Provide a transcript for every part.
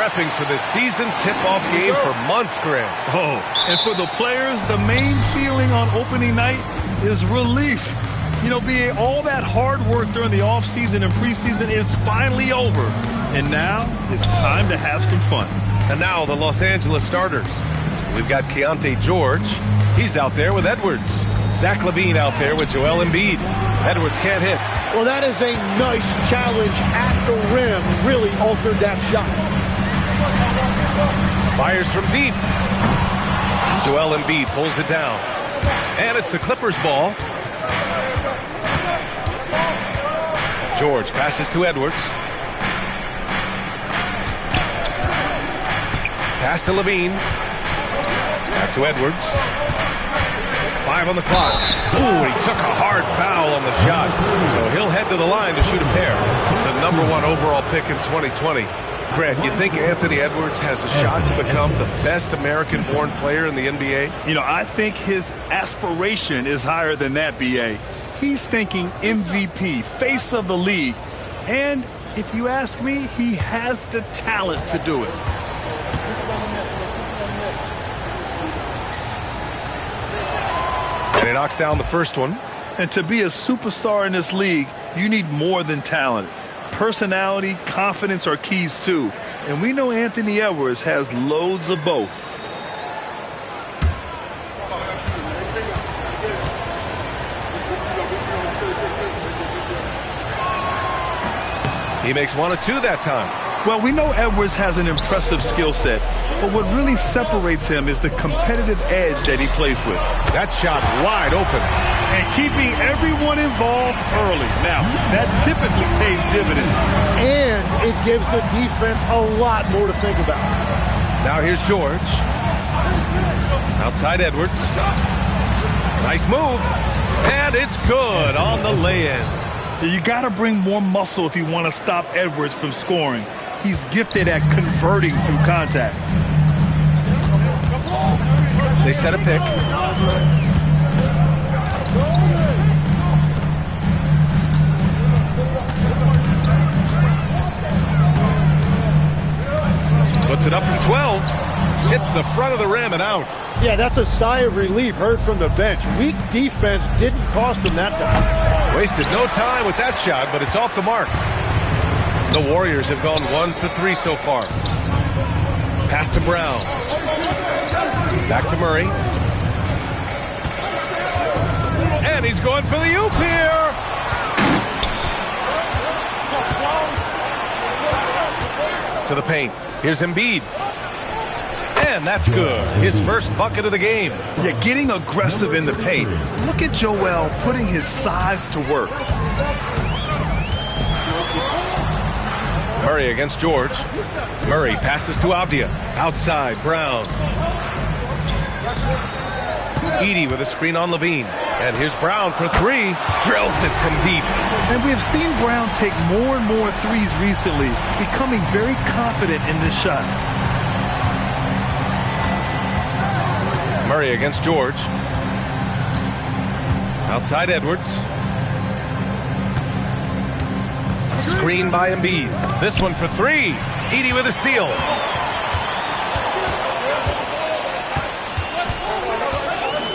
prepping for the season tip-off game for months, Greg. Oh, and for the players, the main feeling on opening night is relief. You know, BA, all that hard work during the offseason and preseason is finally over. And now it's time to have some fun. And now the Los Angeles starters. We've got Keontae George. He's out there with Edwards. Zach LaVine out there with Joel Embiid. Edwards can't hit. Well, that is a nice challenge at the rim. Really altered that shot. Fires from deep. Joel Embiid pulls it down. And it's the Clippers' ball. George passes to Edwards. Pass to LaVine. Back to Edwards. 5 on the clock. Ooh, he took a hard foul on the shot. So he'll head to the line to shoot a pair. The #1 overall pick in 2020. Greg, you think Anthony Edwards has a shot to become the best American-born player in the NBA? You know, I think his aspiration is higher than that, BA. He's thinking MVP, face of the league. And if you ask me, he has the talent to do it. And he knocks down the first one. And to be a superstar in this league, you need more than talent. Personality, confidence are keys too. And we know Anthony Edwards has loads of both. He makes 1 of 2 that time. Well, we know Edwards has an impressive skill set, but what really separates him is the competitive edge that he plays with. That shot wide open. And keeping everyone involved early. Now, that typically pays dividends. And it gives the defense a lot more to think about. Now here's George. Outside Edwards. Nice move. And it's good on the lay-in. You got to bring more muscle if you want to stop Edwards from scoring. He's gifted at converting through contact. They set a pick. Puts it up from 12. Hits the front of the rim and out. Yeah, that's a sigh of relief heard from the bench. Weak defense didn't cost him that time. Wasted no time with that shot, but it's off the mark. The Warriors have gone 1 for 3 so far. Pass to Brown. Back to Murray. And he's going for the oop here. To the paint. Here's Embiid. And that's good. His first bucket of the game. Yeah, getting aggressive in the paint. Look at Joel putting his size to work. Murray against George. Murray passes to Avdia. Outside, Brown. Edey with a screen on LaVine. And here's Brown for 3. Drills it from deep. And we have seen Brown take more and more threes recently, becoming very confident in this shot. Murray against George. Outside Edwards. Screen by Embiid. This one for 3. Edey with a steal.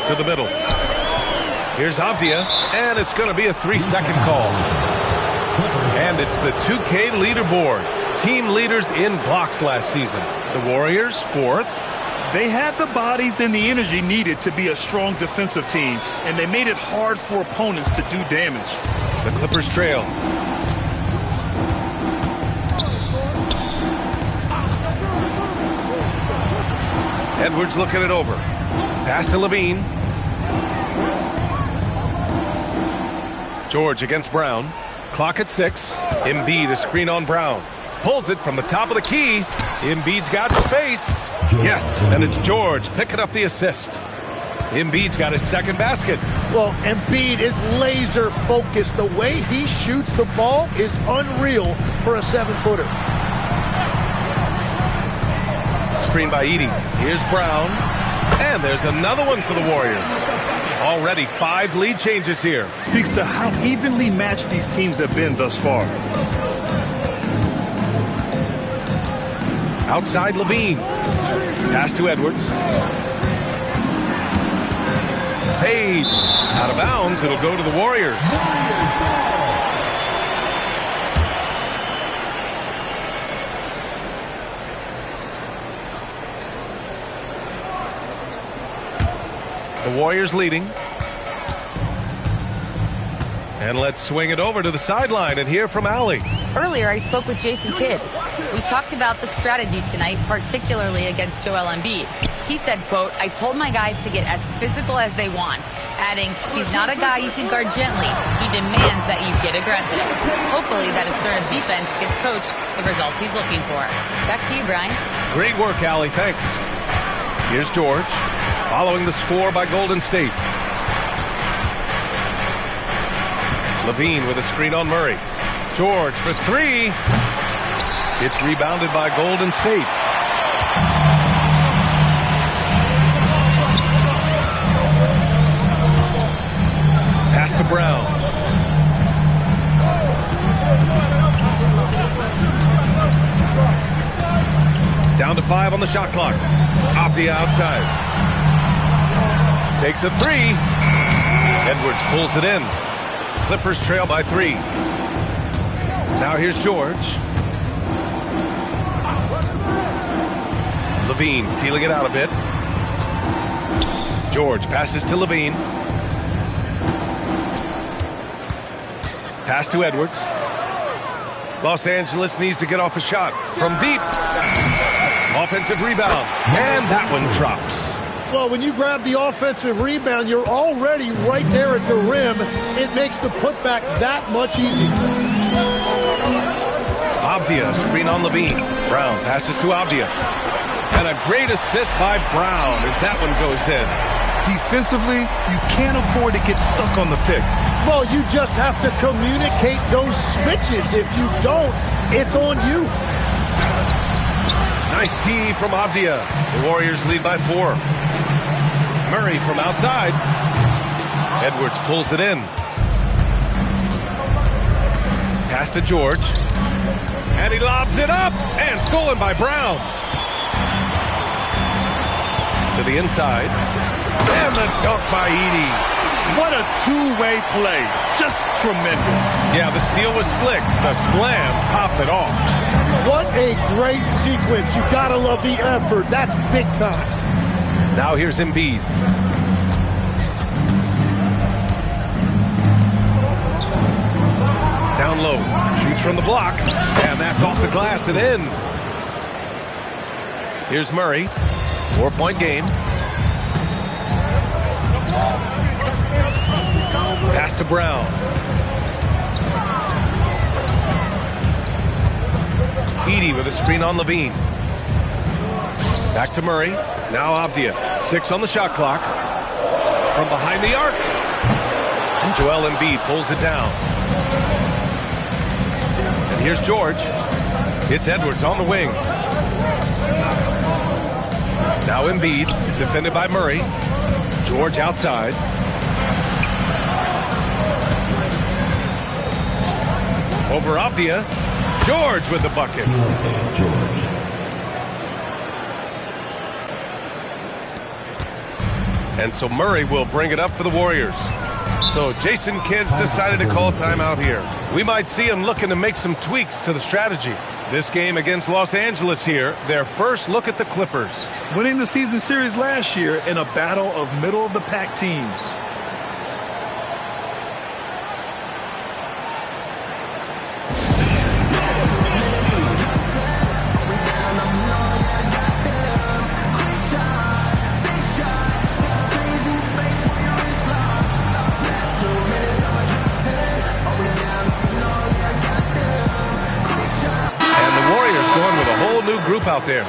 To the middle. Here's Avdia, and it's going to be a 3-second call. And it's the 2K leaderboard. Team leaders in blocks last season. The Warriors, 4th. They had the bodies and the energy needed to be a strong defensive team, and they made it hard for opponents to do damage. The Clippers trail. Edwards looking it over. Pass to LaVine. George against Brown. Clock at 6. Embiid a screen on Brown. Pulls it from the top of the key. Embiid's got space. Yes, and it's George picking up the assist. Embiid's got his second basket. Well, Embiid is laser focused. The way he shoots the ball is unreal for a 7-footer. Screen by Edey. Here's Brown. And there's another one for the Warriors. Already 5 lead changes here. Speaks to how evenly matched these teams have been thus far. Outside Levine. Pass to Edwards. Fades. Out of bounds. It'll go to the Warriors. The Warriors leading. And let's swing it over to the sideline and hear from Allie. Earlier, I spoke with Jason Kidd. We talked about the strategy tonight, particularly against Joel Embiid. He said, quote, "I told my guys to get as physical as they want," adding, "He's not a guy you can guard gently. He demands that you get aggressive." Hopefully that assertive defense gets Coach the results he's looking for. Back to you, Brian. Great work, Allie. Thanks. Here's George, following the score by Golden State. Levine with a screen on Murray. George for three. It's rebounded by Golden State. Pass to Brown. Down to 5 on the shot clock. Off the outside. Takes a three. Edwards pulls it in. Clippers trail by 3. Now here's George. Levine feeling it out a bit. George passes to Levine. Pass to Edwards. Los Angeles needs to get off a shot from deep. Offensive rebound. And that one drops. Well, when you grab the offensive rebound, you're already right there at the rim. It makes the putback that much easier. Avdia, screen on Levine. Brown passes to Avdia. And a great assist by Brown as that one goes in. Defensively, you can't afford to get stuck on the pick. Well, you just have to communicate those switches. If you don't, it's on you. Nice D from Avdia. The Warriors lead by 4. Murray from outside. Edwards pulls it in. Pass to George. And he lobs it up. And stolen by Brown. To the inside. And the dunk by Edey. What a two-way play. Just tremendous. Yeah, the steal was slick. The slam topped it off. What a great sequence. You gotta love the effort. That's big time. Now here's Embiid. Down low. Shoots from the block. And that's off the glass and in. Here's Murray. 4-point game. Pass to Brown. Edey with a screen on Levine. Back to Murray. Now Avdia. 6 on the shot clock. From behind the arc. And Joel Embiid pulls it down. And here's George. It's Edwards on the wing. Now Embiid, defended by Murray. George outside. Over Avdia. George with the bucket. And so Murray will bring it up for the Warriors. So Jason Kidd's decided to call timeout here. We might see him looking to make some tweaks to the strategy. This game against Los Angeles here, their first look at the Clippers. Winning the season series last year in a battle of middle-of-the-pack teams. Group out there.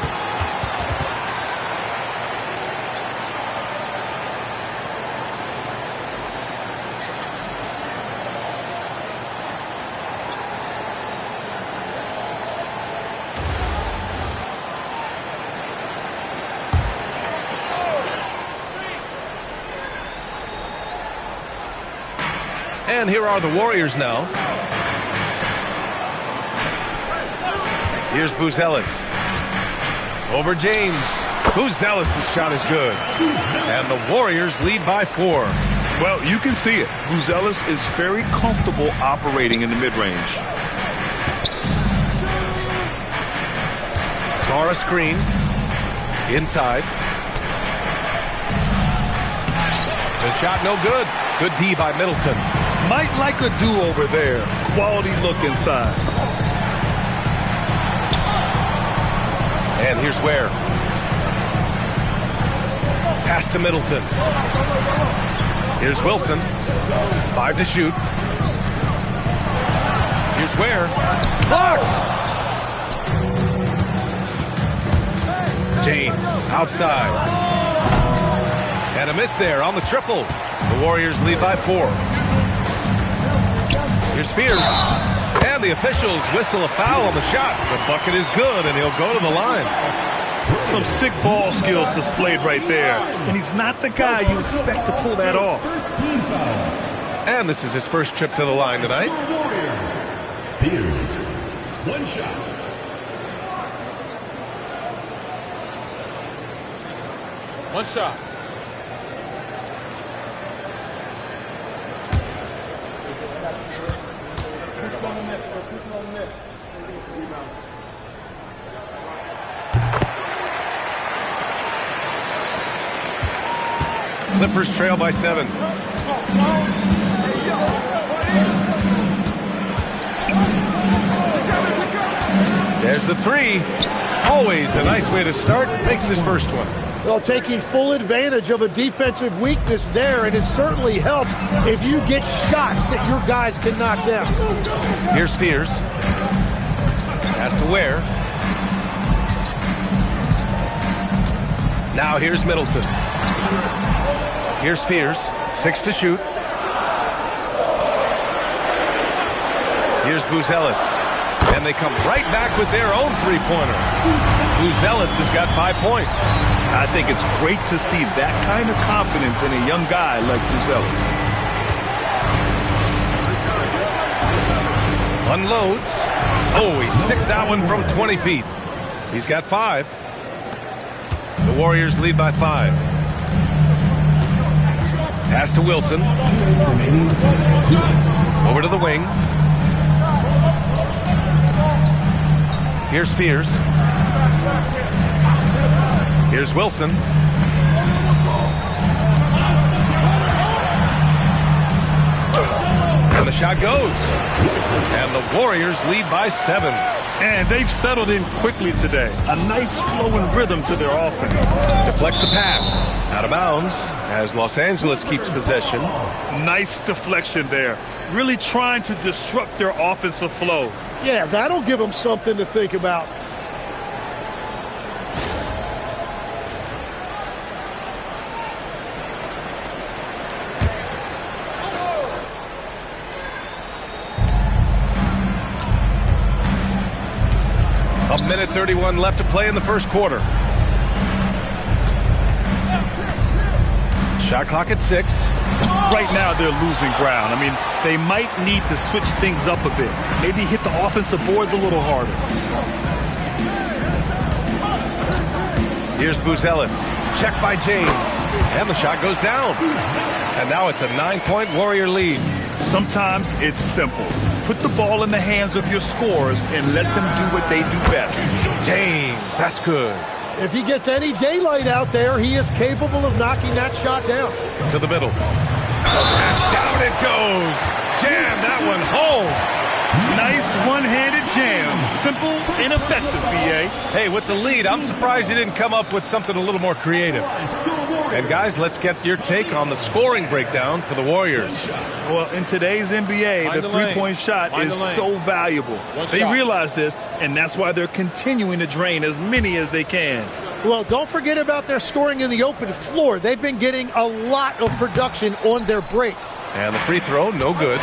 And here are the Warriors now. Here's Buzelis. Over James. Buzelis' shot is good. And the Warriors lead by 4. Well, you can see it. Buzelis is very comfortable operating in the mid-range. Saw a screen. Inside. The shot no good. Good D by Middleton. Might like a do-over there. Quality look inside. And here's Ware. Pass to Middleton. Here's Wilson. 5 to shoot. Here's Ware. Blocked! James outside. And a miss there on the triple. The Warriors lead by 4. Here's Spears. And the officials whistle a foul on the shot. The bucket is good, and he'll go to the line. Some sick ball skills displayed right there. And he's not the guy you expect to pull that off. And this is his first trip to the line tonight. Spears, 1 shot. One shot. Clippers trail by 7. There's the 3. Always a nice way to start. Makes his first one. Well, taking full advantage of a defensive weakness there, and it certainly helps if you get shots that your guys can knock down. Here's Spears. Has to Ware. Now here's Middleton. Here's Spears. 6 to shoot. Here's Buzelis. And they come right back with their own three-pointer. Buzelis has got 5 points. I think it's great to see that kind of confidence in a young guy like Buzelis. Unloads. Oh, he sticks that one from 20 feet. He's got 5. The Warriors lead by 5. Pass to Wilson. Over to the wing. Here's Spears. Here's Wilson. And the shot goes. And the Warriors lead by 7. And they've settled in quickly today. A nice flowing rhythm to their offense. Deflects the pass. Out of bounds as Los Angeles keeps possession. Nice deflection there. Really trying to disrupt their offensive flow. Yeah, that'll give them something to think about. A minute 31 left to play in the first quarter. Shot clock at 6. Right now they're losing ground. I mean, they might need to switch things up a bit. Maybe hit the offensive boards a little harder. Here's Buzelis. Check by James. And the shot goes down. And now it's a 9-point Warrior lead. Sometimes it's simple. Put the ball in the hands of your scorers and let them do what they do best. James, that's good. If he gets any daylight out there, he is capable of knocking that shot down. To the middle. And down it goes. Jam that one home. Nice one-handed jam. Simple and effective, B.A. Hey, with the lead, I'm surprised he didn't come up with something a little more creative. And guys, let's get your take on the scoring breakdown for the Warriors. Well, in today's NBA, the three-point shot is so valuable. They realize this, and that's why they're continuing to drain as many as they can. Well, don't forget about their scoring in the open floor. They've been getting a lot of production on their break. And the free throw, no good.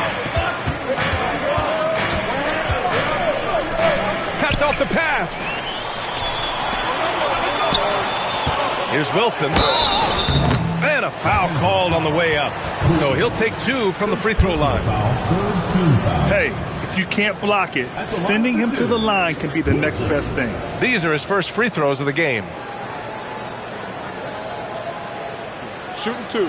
Cuts off the pass. Here's Wilson. And a foul called on the way up. So he'll take 2 from the free throw line. Hey, if If you can't block it, sending him to the line can be the next best thing. These are his first free throws of the game. Shooting 2.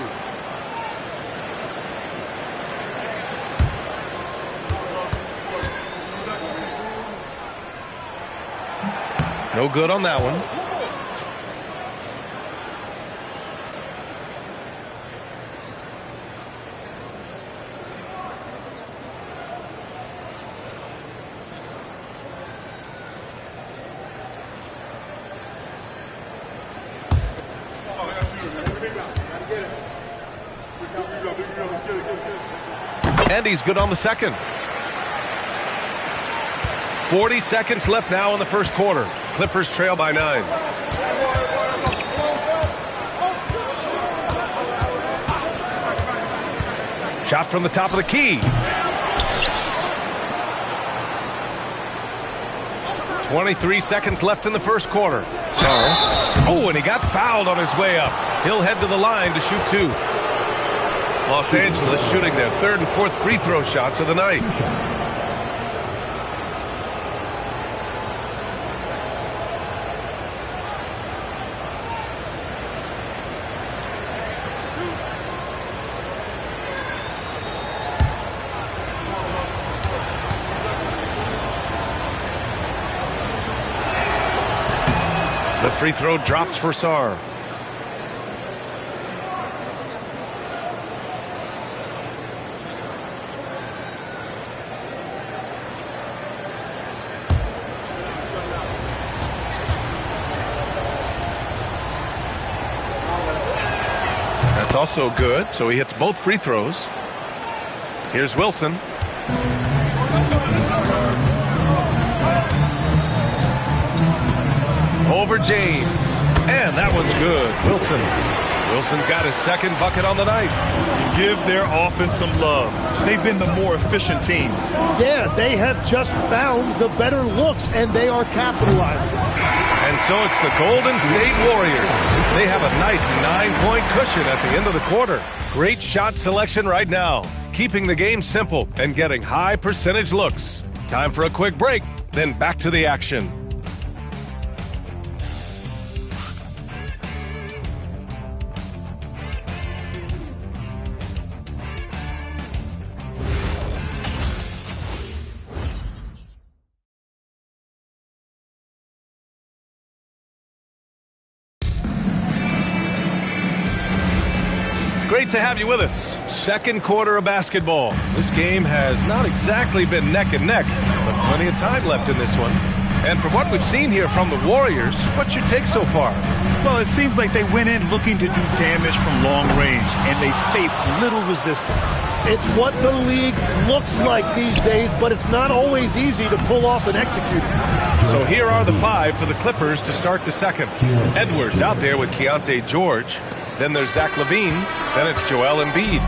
No good on that one. And he's good on the second. 40 seconds left now in the first quarter. Clippers trail by 9. Shot from the top of the key. 23 seconds left in the first quarter. Oh, and he got fouled on his way up. He'll head to the line to shoot 2. Los Angeles shooting their third and fourth free throw shots of the night. The free throw drops for Sarr. That's also good, so he hits both free throws. Here's Wilson. Over James. And that one's good. Wilson's got his second bucket on the night. Give their offense some love. They've been the more efficient team. Yeah, they have just found the better looks, and they are capitalizing. And so it's the Golden State Warriors. They have a nice 9-point cushion at the end of the quarter. Great shot selection right now, keeping the game simple and getting high percentage looks. Time for a quick break, then back to the action. Great to have you with us. Second quarter of basketball. This game has not exactly been neck and neck, but plenty of time left in this one. And from what we've seen here from the Warriors, what's your take so far? Well, it seems like they went in looking to do damage from long range, and they faced little resistance. It's what the league looks like these days, but it's not always easy to pull off and execute it. So here are the 5 for the Clippers to start the second. Edwards out there with Keontae George. Then there's Zach LaVine. Then it's Joel Embiid.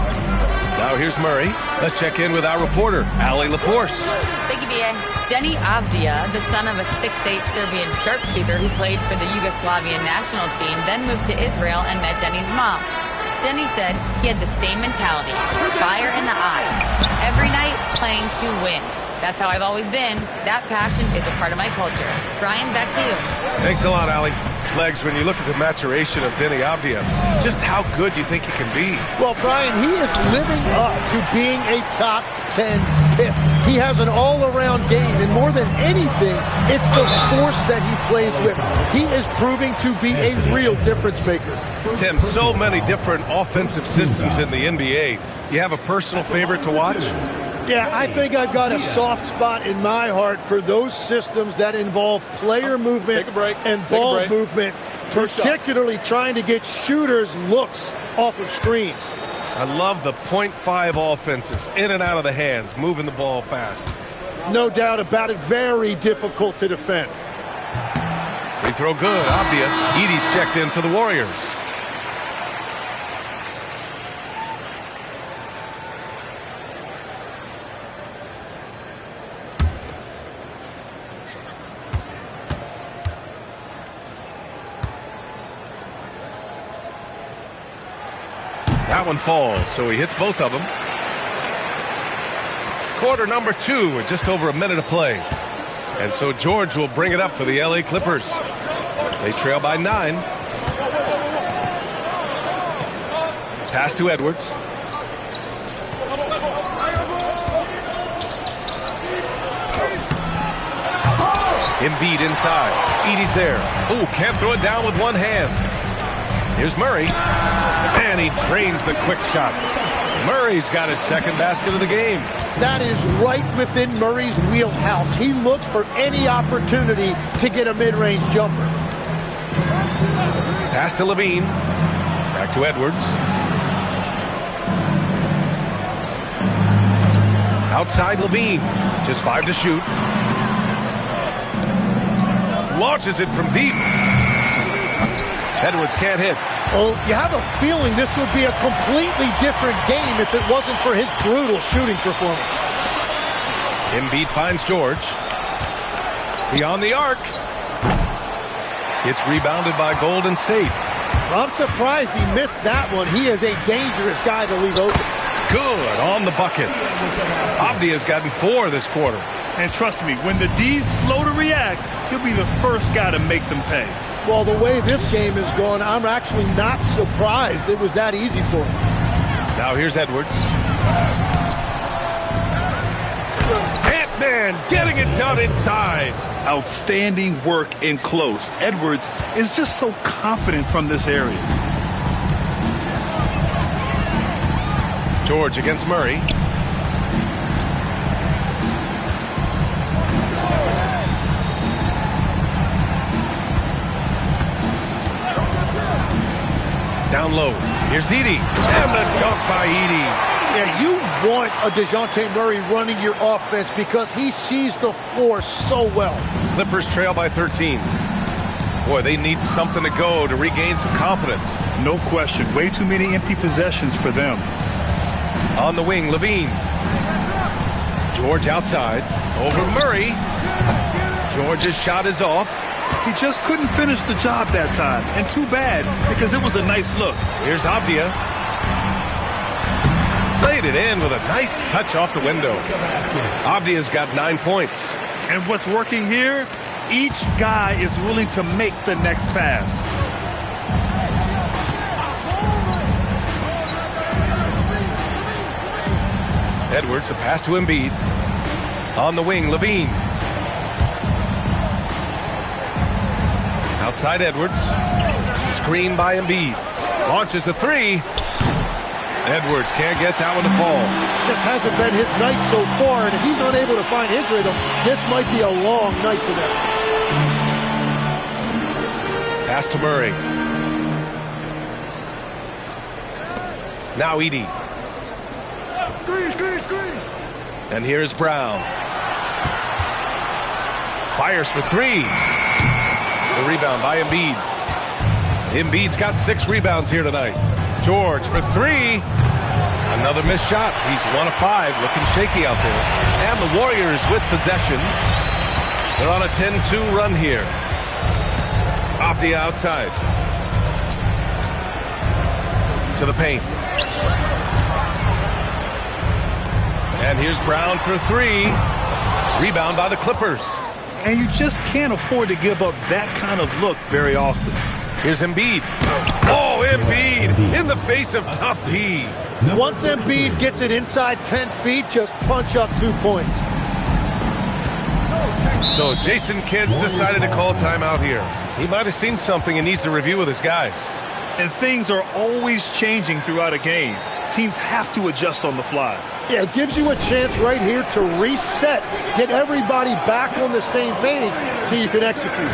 Now here's Murray. Let's check in with our reporter, Allie LaForce. Thank you, B.A. Deni Avdija, the son of a 6'8 Serbian sharpshooter who played for the Yugoslavian national team, then moved to Israel and met Deni's mom. Deni said he had the same mentality, fire in the eyes, every night playing to win. That's how I've always been. That passion is a part of my culture. Brian, back to you. Thanks a lot, Allie. Legs, when you look at the maturation of Deni Avdija, just how good you think he can be? Well, Brian, he is living up to being a top 10 pick. He has an all-around game, and more than anything, it's the force that he plays with. He is proving to be a real difference maker. Tim, so many different offensive systems in the NBA. You have a personal favorite to watch? Yeah, I think I've got a soft spot in my heart for those systems that involve player movement and ball movement, particularly trying to get shooters looks off of screens. I love the .5 offenses, in and out of the hands, moving the ball fast. No doubt about it, very difficult to defend. Free throw good, Avdija. Edie's checked in for the Warriors. That one falls, so he hits both of them. quarter number 2 with just over a minute of play. And so George will bring it up for the LA Clippers. They trail by 9. Pass to Edwards. Embiid inside. Edey's there. Oh, can't throw it down with one hand. Here's Murray. And he drains the quick shot. Murray's got his second basket of the game. That is right within Murray's wheelhouse. He looks for any opportunity to get a mid-range jumper. Pass to Levine. Back to Edwards. Outside Levine. Just 5 to shoot. Launches it from deep. Edwards can't hit. Oh, you have a feeling this would be a completely different game if it wasn't for his brutal shooting performance. Embiid finds George. Beyond the arc. It's rebounded by Golden State. I'm surprised he missed that one. He is a dangerous guy to leave open. Good on the bucket. Avdia's gotten 4 this quarter. And trust me, when the D's slow to react, he'll be the first guy to make them pay. Well, the way this game is going, I'm actually not surprised it was that easy for him. Now here's Edwards. Ant-Man getting it done inside. Outstanding work in close. Edwards is just so confident from this area. George against Murray. Down low. Here's Edey. And the dunk by Edey. Yeah, you want a DeJounte Murray running your offense because he sees the floor so well. Clippers trail by 13. Boy, they need something to go to regain some confidence. No question. Way too many empty possessions for them. On the wing, Levine. George outside. Over Murray. George's shot is off. He just couldn't finish the job that time. And too bad, because it was a nice look. Here's Avdia. Laid it in with a nice touch off the window. Avdia's got 9 points. And what's working here? Each guy is willing to make the next pass. Edwards, the pass to Embiid. On the wing, Levine. Outside Edwards. Screen by Embiid. Launches a 3. Edwards can't get that one to fall. Just hasn't been his night so far, and if he's unable to find his rhythm, this might be a long night for them. Pass to Murray. Now Edey. Screen. And here's Brown. Fires for 3. The rebound by Embiid. Embiid's got 6 rebounds here tonight. George for 3. Another missed shot. He's 1 of 5, looking shaky out there. And the Warriors with possession. They're on a 10-2 run here. Avdia outside. To the paint. And here's Brown for 3. Rebound by the Clippers. And you just can't afford to give up that kind of look very often. Here's Embiid. Oh, Embiid in the face of tough D. Once Embiid gets it inside 10 feet, just punch up 2 points. So Jason Kidd's decided to call timeout here. He might have seen something and needs to review with his guys. And things are always changing throughout a game. Teams have to adjust on the fly. Yeah, it gives you a chance right here to reset, get everybody back on the same page so you can execute.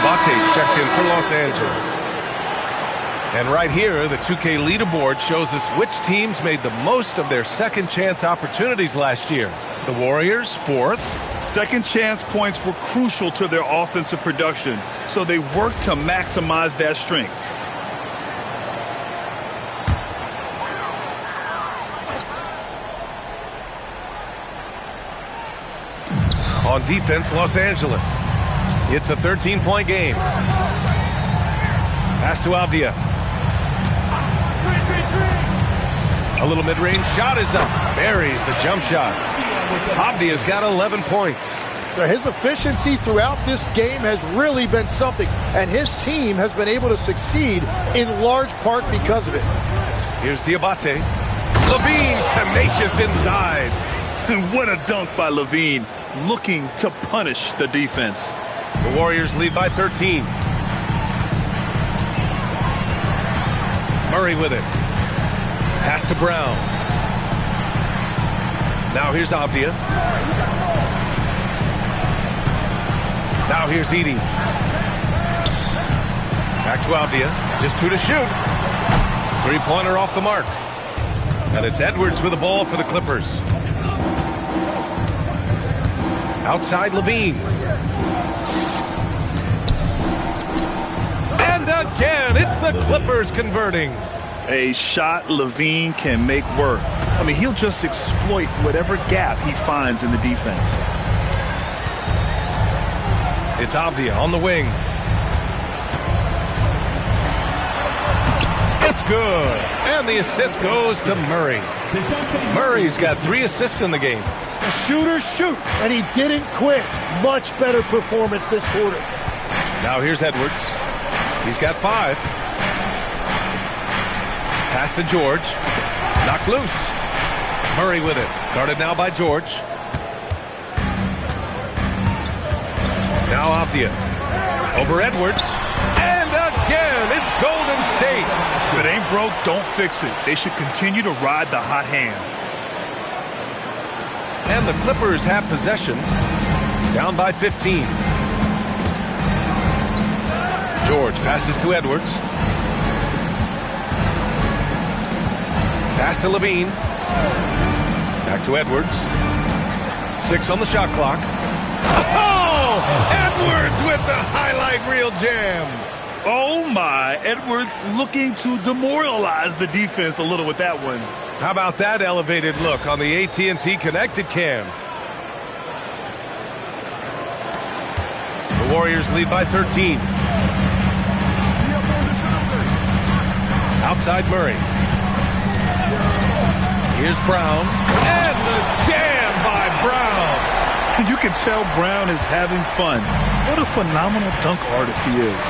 Diabate's checked in for Los Angeles. And right here, the 2K leaderboard shows us which teams made the most of their second chance opportunities last year. The Warriors, 4th. Second chance points were crucial to their offensive production, so they worked to maximize that strength. On defense, Los Angeles. It's a 13-point game. Pass to Avdia. A little mid-range shot is up. Buries the jump shot. Avdia's got 11 points. His efficiency throughout this game has really been something, and his team has been able to succeed in large part because of it. Here's Diabate. Levine, tenacious inside. And what a dunk by Levine, looking to punish the defense. The Warriors lead by 13. Murray with it. Pass to Brown. Now here's Avdia. Now here's Edey. Back to Avdia. Just 2 to shoot. Three-pointer off the mark. And it's Edwards with the ball for the Clippers. Outside Levine. And again, it's the Clippers converting. A shot Levine can make work. I mean, he'll just exploit whatever gap he finds in the defense. It's Avdia on the wing. It's good. And the assist goes to Murray. Murray's got 3 assists in the game. The shooters shoot, and he didn't quit. Much better performance this quarter. Now here's Edwards. He's got 5. Pass to George. Knocked loose. Murray with it. Guarded now by George. Now Avdia. Over Edwards. And again, it's Golden State. If it ain't broke, don't fix it. They should continue to ride the hot hand. And the Clippers have possession. Down by 15. George passes to Edwards. Pass to Levine. Back to Edwards. 6 on the shot clock. Oh! Edwards with the highlight reel jam. Oh, my. Edwards looking to demoralize the defense a little with that one. How about that elevated look on the AT&T connected cam? The Warriors lead by 13. Outside Murray. Here's Brown. And the jam by Brown. You can tell Brown is having fun. What a phenomenal dunk artist he is.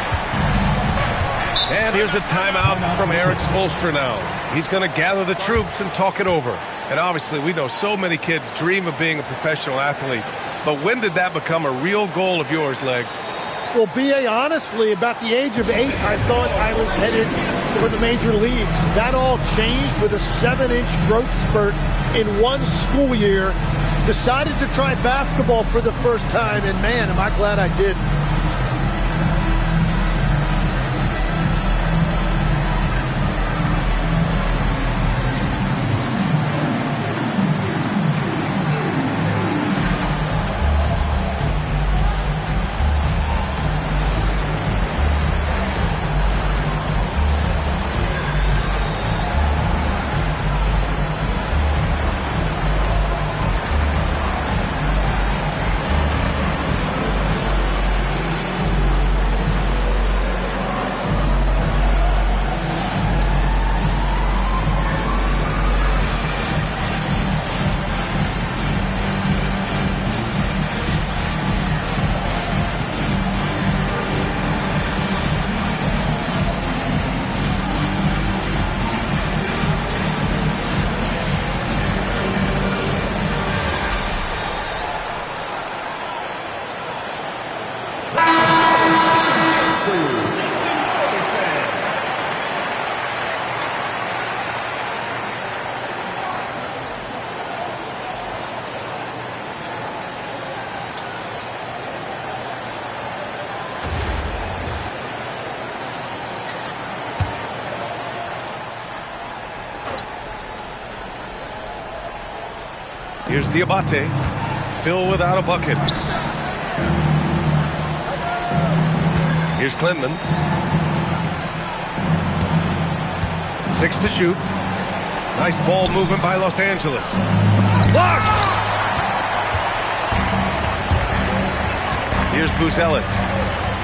And here's a timeout from Eric Spoelstra now. He's going to gather the troops and talk it over. And obviously, we know so many kids dream of being a professional athlete. But when did that become a real goal of yours, Legs? Well, B.A., honestly, about the age of 8, I thought I was headed for the major leagues. That all changed with a 7-inch growth spurt in one school year. Decided to try basketball for the first time, and man, am I glad I did. Here's Diabate, still without a bucket. Here's Klintman. 6 to shoot. Nice ball movement by Los Angeles. Blocked! Here's Buzelis.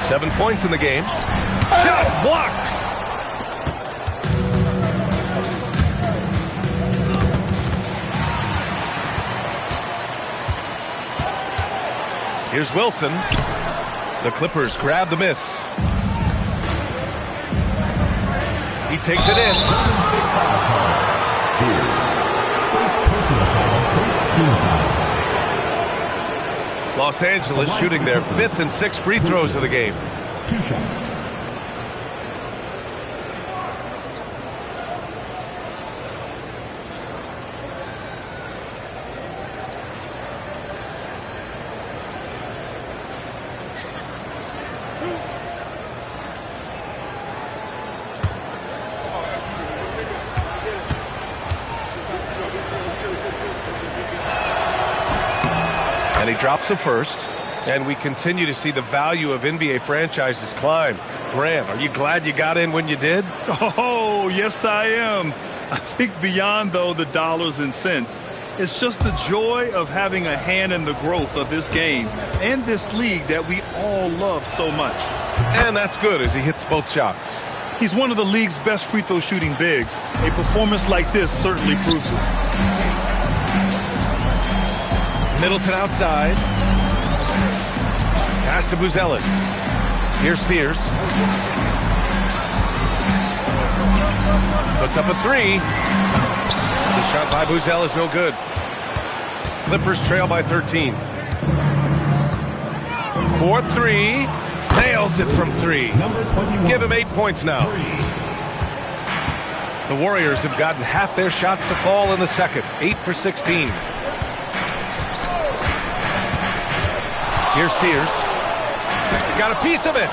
7 points in the game. Shot blocked! Here's Wilson. The Clippers grab the miss. He takes it in. Los Angeles shooting their 5th and 6th free throws of the game. 2 shots. And he drops the first. And we continue to see the value of NBA franchises climb. Grant, are you glad you got in when you did? Oh, yes, I am. I think beyond, though, the dollars and cents, it's just the joy of having a hand in the growth of this game and this league that we all love so much. And that's good as he hits both shots. He's one of the league's best free throw shooting bigs. A performance like this certainly proves it. Middleton outside. Pass to Buzelis. Here's Spears. Puts up a 3. The shot by Buzelis no good. Clippers trail by 13. 4-3. Nails it from 3. Give him 8 points now. The Warriors have gotten half their shots to fall in the second. 8 for 16. Here's Spears. Got a piece of it.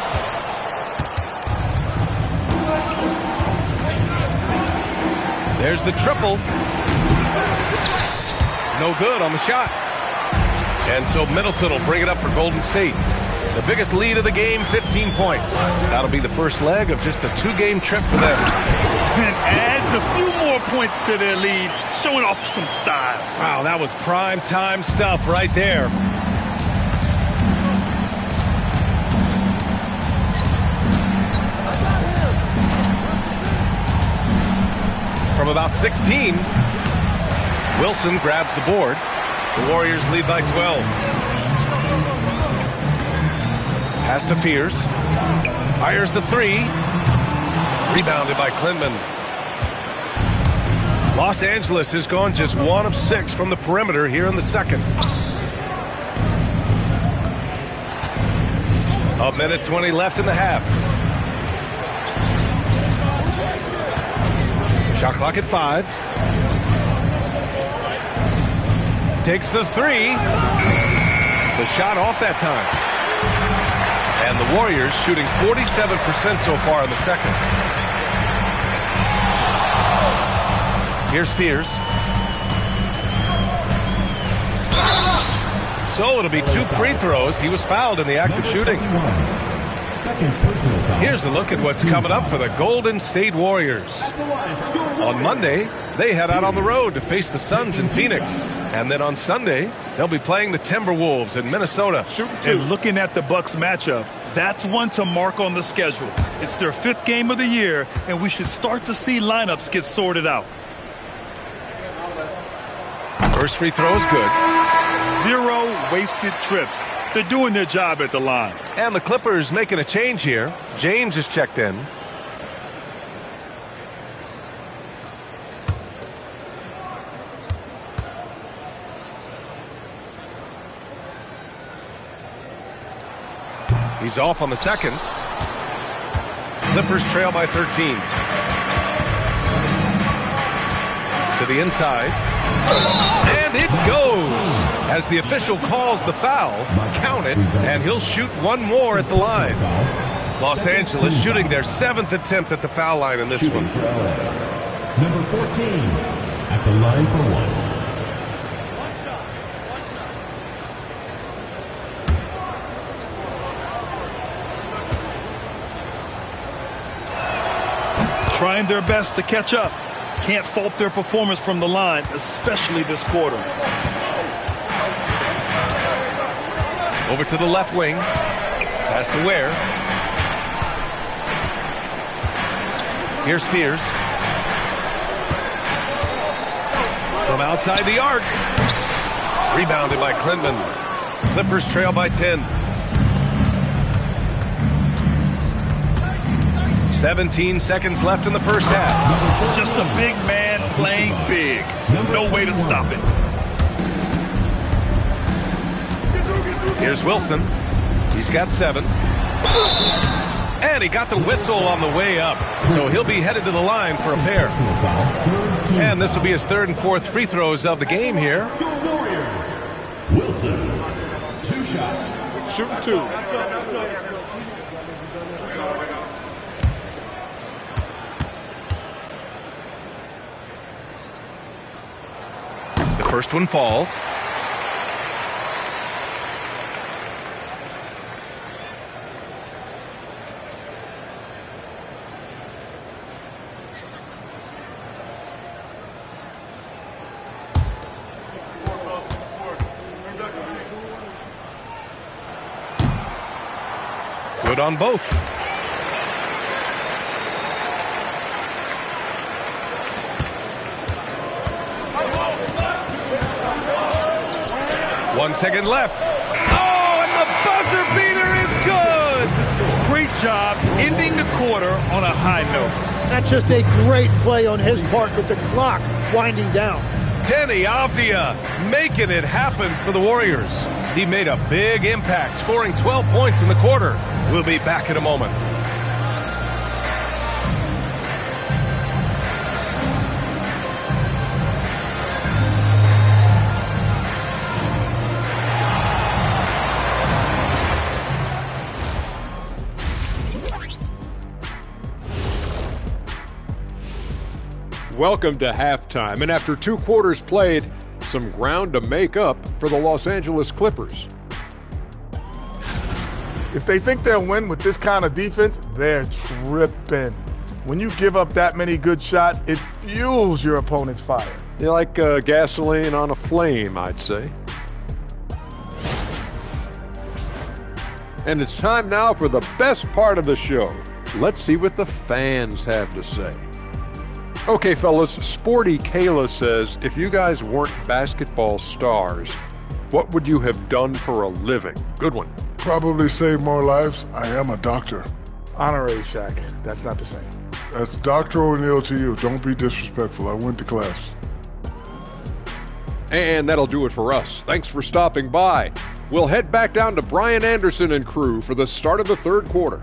There's the triple. No good on the shot. And so Middleton will bring it up for Golden State. The biggest lead of the game, 15 points. That'll be the first leg of just a 2-game trip for them. And adds a few more points to their lead, showing off some style. Wow, that was prime time stuff right there. From about 16, Wilson grabs the board. The Warriors lead by 12. Pass to Fears. Fires the 3. Rebounded by Klintman. Los Angeles has gone just 1 of 6 from the perimeter here in the second. A minute 20 left in the half. Shot clock at 5. Takes the 3. The shot off that time. And the Warriors shooting 47% so far in the second. Here's Spears. So it'll be 2 free throws. He was fouled in the act of shooting. Here's a look at what's coming up for the Golden State Warriors. On Monday, they head out on the road to face the Suns in Phoenix. And then on Sunday, they'll be playing the Timberwolves in Minnesota. And looking at the Bucks matchup, that's one to mark on the schedule. It's their 5th game of the year, and we should start to see lineups get sorted out. First free throw is good. 0 wasted trips. They're doing their job at the line. And the Clippers making a change here. James is checked in. He's off on the second. Clippers trail by 13. To the inside. And it goes. As the official calls the foul, count it, and he'll shoot 1 more at the line. Los Angeles shooting their 7th attempt at the foul line in this one. Number 14 at the line for 1. trying their best to catch up. Can't fault their performance from the line, especially this quarter. Over to the left wing. Pass to Ware. Here's Fears. From outside the arc. Rebounded by Klintman. Clippers trail by 10. 17 seconds left in the first half. Just a big man playing big. No way to stop it. Here's Wilson. He's got 7. And he got the whistle on the way up. So he'll be headed to the line for a pair. And this will be his 3rd and 4th free throws of the game here. Warriors. Wilson. 2 shots. Shooting 2. The first one falls. Good on both. One second left. Oh, and the buzzer beater is good. Great job ending the quarter on a high note. That's just a great play on his part with the clock winding down. Deni Avdija making it happen for the Warriors. He made a big impact, scoring 12 points in the quarter. We'll be back in a moment. Welcome to halftime, and after 2 quarters played, some ground to make up for the Los Angeles Clippers. If they think they'll win with this kind of defense, they're tripping. When you give up that many good shots, it fuels your opponent's fire. You're like gasoline on a flame, I'd say. And it's time now for the best part of the show. Let's see what the fans have to say. Okay, fellas, Sporty Kayla says, if you guys weren't basketball stars, what would you have done for a living? Good one. Probably save more lives. I am a doctor. Honorary Shaq. That's not the same. That's Dr. O'Neal to you. Don't be disrespectful. I went to class. And that'll do it for us. Thanks for stopping by. We'll head back down to Brian Anderson and crew for the start of the 3rd quarter.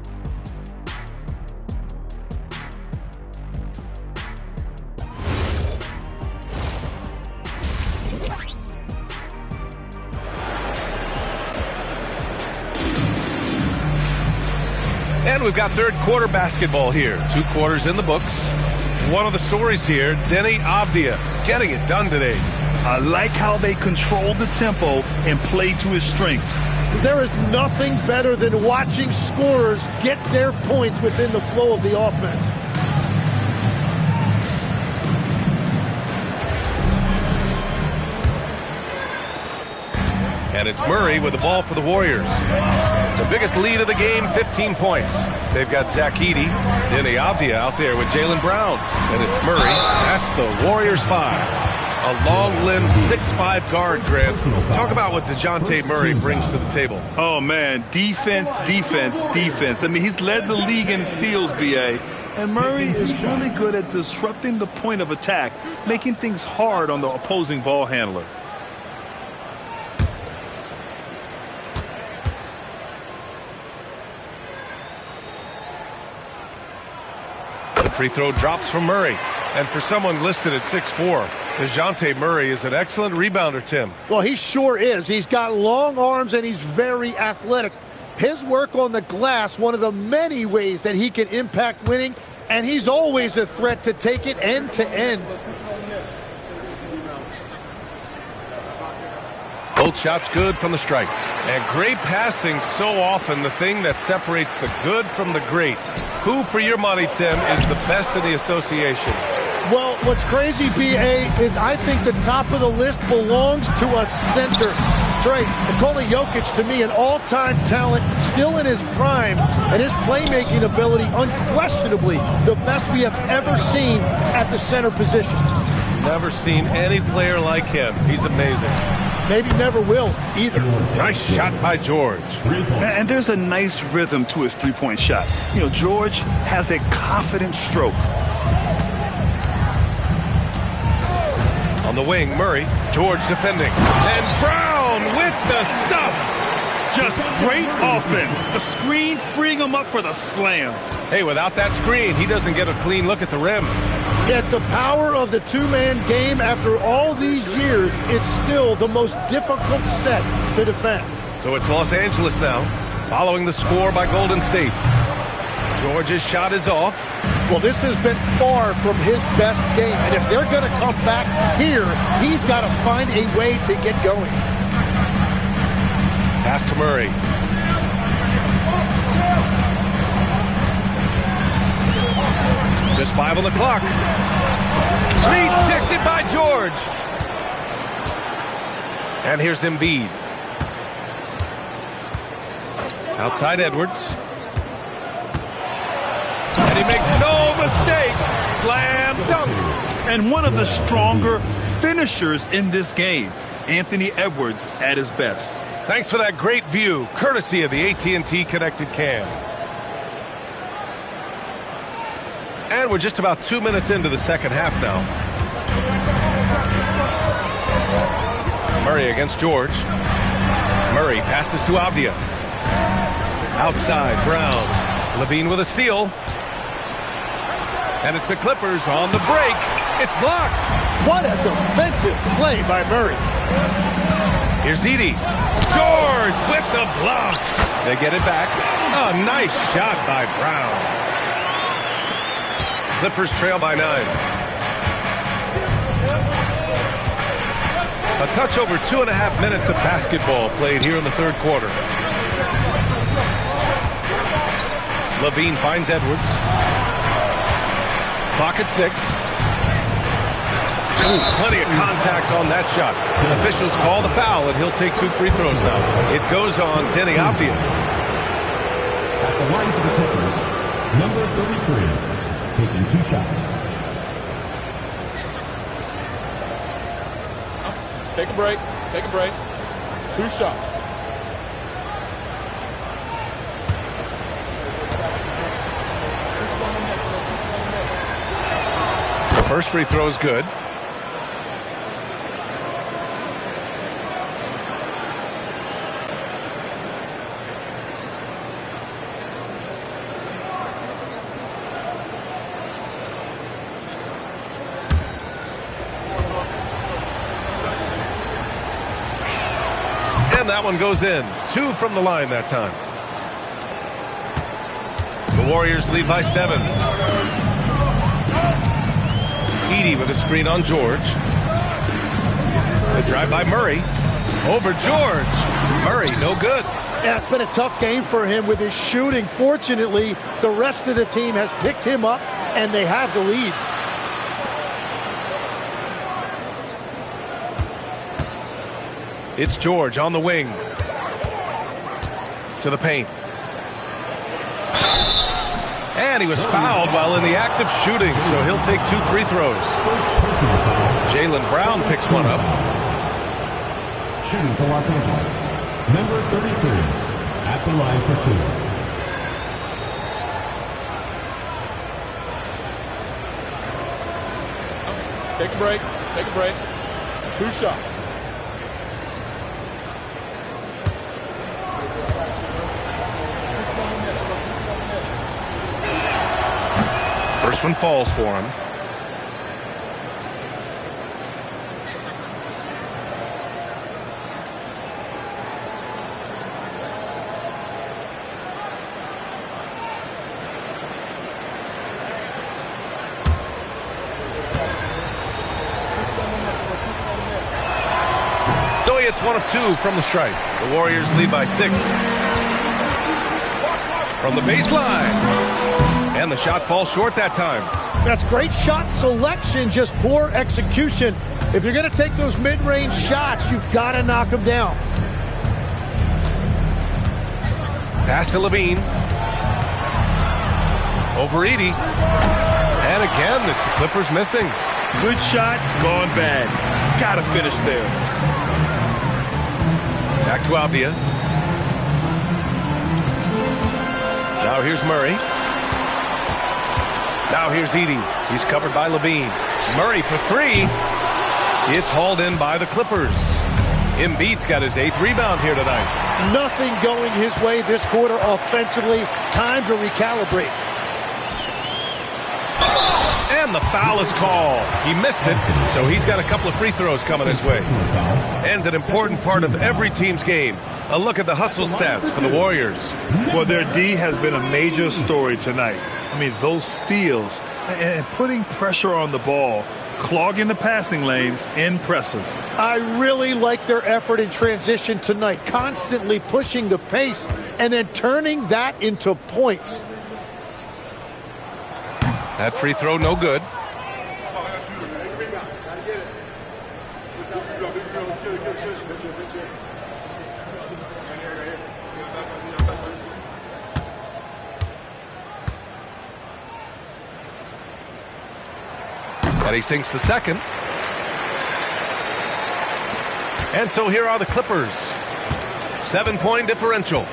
And we've got 3rd quarter basketball here. 2 quarters in the books. One of the stories here, Deni Avdija getting it done today. I like how they controlled the tempo and played to his strengths. There is nothing better than watching scorers get their points within the flow of the offense. And it's Murray with the ball for the Warriors. The biggest lead of the game, 15 points. They've got Zach Edey, Deni Avdija out there with Jaylen Brown. And it's Murray. That's the Warriors 5. A long-limbed 6'5" guard, Grant. Talk about what DeJounte Murray brings to the table. Oh, man, defense, defense, defense. I mean, he's led the league in steals, B.A. And Murray is really good at disrupting the point of attack, making things hard on the opposing ball handler. The free throw drops from Murray. And for someone listed at 6'4", DeJounte Murray is an excellent rebounder, Tim. Well, he sure is. He's got long arms and he's very athletic. His work on the glass, one of the many ways that he can impact winning, and he's always a threat to take it end to end. Both shots good from the stripe. And great passing, so often the thing that separates the good from the great. Who, for your money, Tim, is the best in the association? Well, what's crazy, B.A., is I think the top of the list belongs to a center. Trey, Nikola Jokic, to me, an all-time talent, still in his prime, and his playmaking ability, unquestionably the best we have ever seen at the center position. Never seen any player like him. He's amazing. Maybe never will either. Nice shot by George. And there's a nice rhythm to his three-point shot. You know, George has a confident stroke. On the wing, Murray. George defending. And Brown with the stuff. Just great offense. The screen freeing him up for the slam. Hey, without that screen, he doesn't get a clean look at the rim. Yeah, it's the power of the two-man game. After all these years, it's still the most difficult set to defend. So it's Los Angeles now, following the score by Golden State. George's shot is off. Well, this has been far from his best game, and if they're going to come back here, he's got to find a way to get going. Pass to Murray. Just 5 on the clock. Rejected by George. And here's Embiid. Outside Edwards. And he makes no mistake. Slam dunk. And one of the stronger finishers in this game, Anthony Edwards at his best. Thanks for that great view, courtesy of the AT&T Connected Cam. And we're just about 2 minutes into the second half now. Murray against George. Murray passes to Avdia. Outside, Brown. Levine with a steal. And it's the Clippers on the break. It's blocked. What a defensive play by Murray. Here's Edey. George with the block. They get it back. A nice shot by Brown. Clippers trail by 9. A touch over 2.5 minutes of basketball played here in the third quarter. Levine finds Edwards. Clock at 6. Ooh, plenty of contact on that shot. Officials call the foul, and he'll take 2 free throws now. It goes on Denny Avdia. At the line for the Clippers, number 33. Taking 2 shots. Take a break. Take a break. 2 shots. The first free throw is good. And that one goes in. 2 from the line that time. The Warriors lead by 7. Edey with a screen on George. The drive by Murray. Over George. Murray, no good. Yeah, it's been a tough game for him with his shooting. Fortunately, the rest of the team has picked him up, and they have the lead. It's George on the wing. To the paint. And he was fouled while in the act of shooting, so he'll take 2 free throws. Jaylen Brown picks one up. Shooting for Los Angeles, number 33, at the line for 2. Take a break. Take a break. 2 shots. First one falls for him. So he Murray, it's 1 of 2 from the stripe. The Warriors lead by 6. From the baseline. And the shot falls short that time. That's great shot selection, just poor execution. If you're going to take those mid-range shots, you've got to knock them down. Pass to Levine. Over Edey. And again, it's the Clippers missing. Good shot, gone bad. Gotta finish there. Back to Avdia. Now here's Murray. Now here's Edey. He's covered by Levine. Murray for 3. It's hauled in by the Clippers. Embiid's got his 8th rebound here tonight. Nothing going his way this quarter offensively. Time to recalibrate. And the foul is called. He missed it, so he's got a couple of free throws coming his way. And an important part of every team's game. A look at the hustle stats for the Warriors. Well, their D has been a major story tonight. I mean, those steals and putting pressure on the ball, clogging the passing lanes, impressive. I really like their effort in transition tonight, constantly pushing the pace and then turning that into points. That free throw, no good. And he sinks the second. And so here are the Clippers. 7-point differential.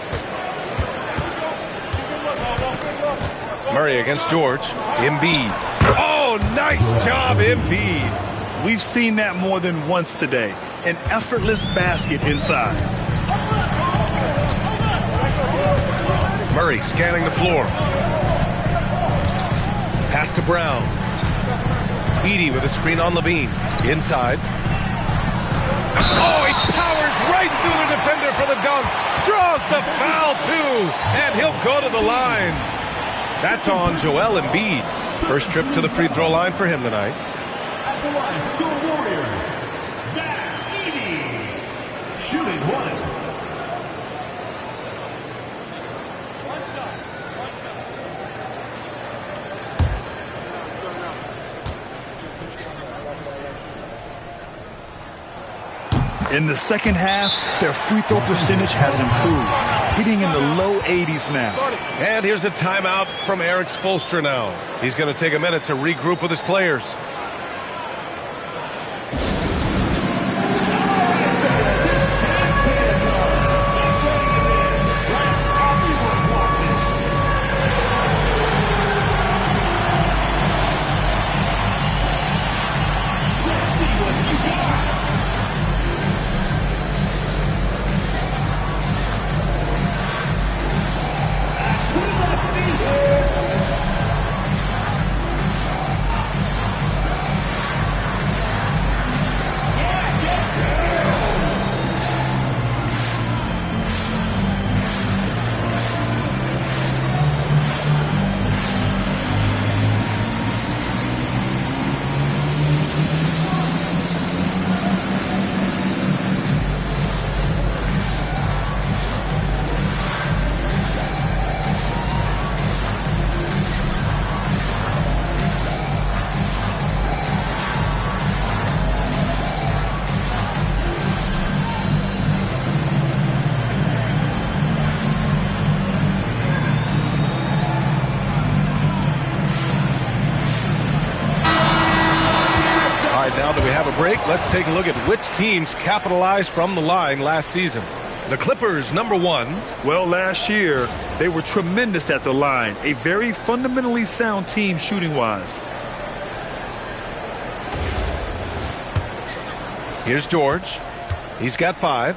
Murray against George. Embiid. Oh, nice job, Embiid. We've seen that more than once today. An effortless basket inside. Murray scanning the floor. Pass to Brown. Edey with a screen on Levine. Inside. Oh, he powers right through the defender for the dunk. Draws the foul, too. And he'll go to the line. That's on Joel Embiid. First trip to the free throw line for him tonight. At the line, your Warriors, Zach Edey, shooting 1. In the second half, their free throw percentage has improved, hitting in the low 80s now. And here's a timeout from Eric Spoelstra now. He's going to take a minute to regroup with his players. Let's take a look at which teams capitalized from the line last season. The Clippers, number 1. Well, last year, they were tremendous at the line. A very fundamentally sound team shooting-wise. Here's George. He's got 5.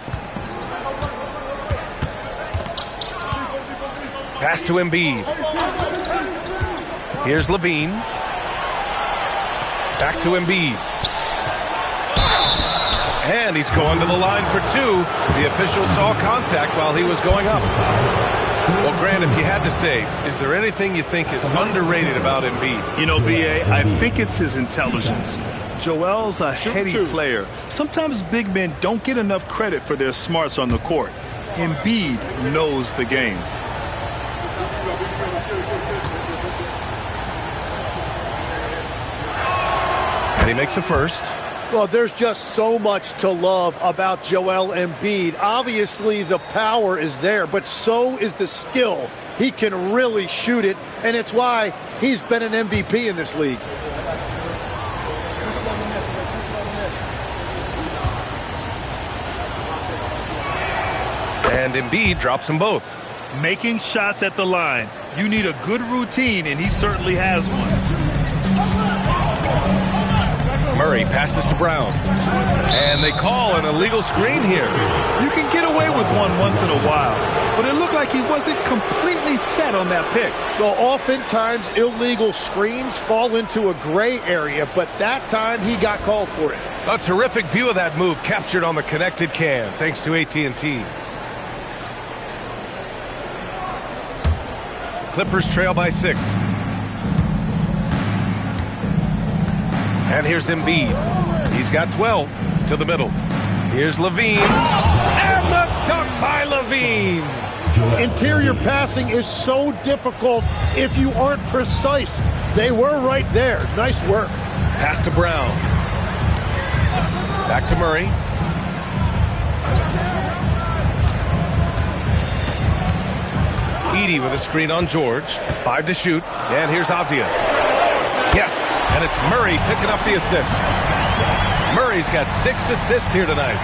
Pass to Embiid. Here's Levine. Back to Embiid. And he's going to the line for 2. The official saw contact while he was going up. Well, Grant, if you had to say, is there anything you think is underrated about Embiid? You know, B.A., I think it's his intelligence. Joel's a heady player. Sometimes big men don't get enough credit for their smarts on the court. Embiid knows the game. And he makes the first. Well, there's just so much to love about Joel Embiid. Obviously, the power is there, but so is the skill. He can really shoot it, and it's why he's been an MVP in this league. And Embiid drops them both. Making shots at the line. You need a good routine, and he certainly has one. Murray passes to Brown. And they call an illegal screen here. You can get away with one once in a while, but it looked like he wasn't completely set on that pick. Well, oftentimes illegal screens fall into a gray area, but that time he got called for it. A terrific view of that move captured on the connected cam, thanks to AT&T. Clippers trail by 6. And here's Embiid. He's got 12 to the middle. Here's Levine. And the dunk by Levine. Interior passing is so difficult if you aren't precise. They were right there. Nice work. Pass to Brown. Back to Murray. Edey with a screen on George. 5 to shoot. And here's Avdia. Yes, and it's Murray picking up the assist. Murray's got 6 assists here tonight.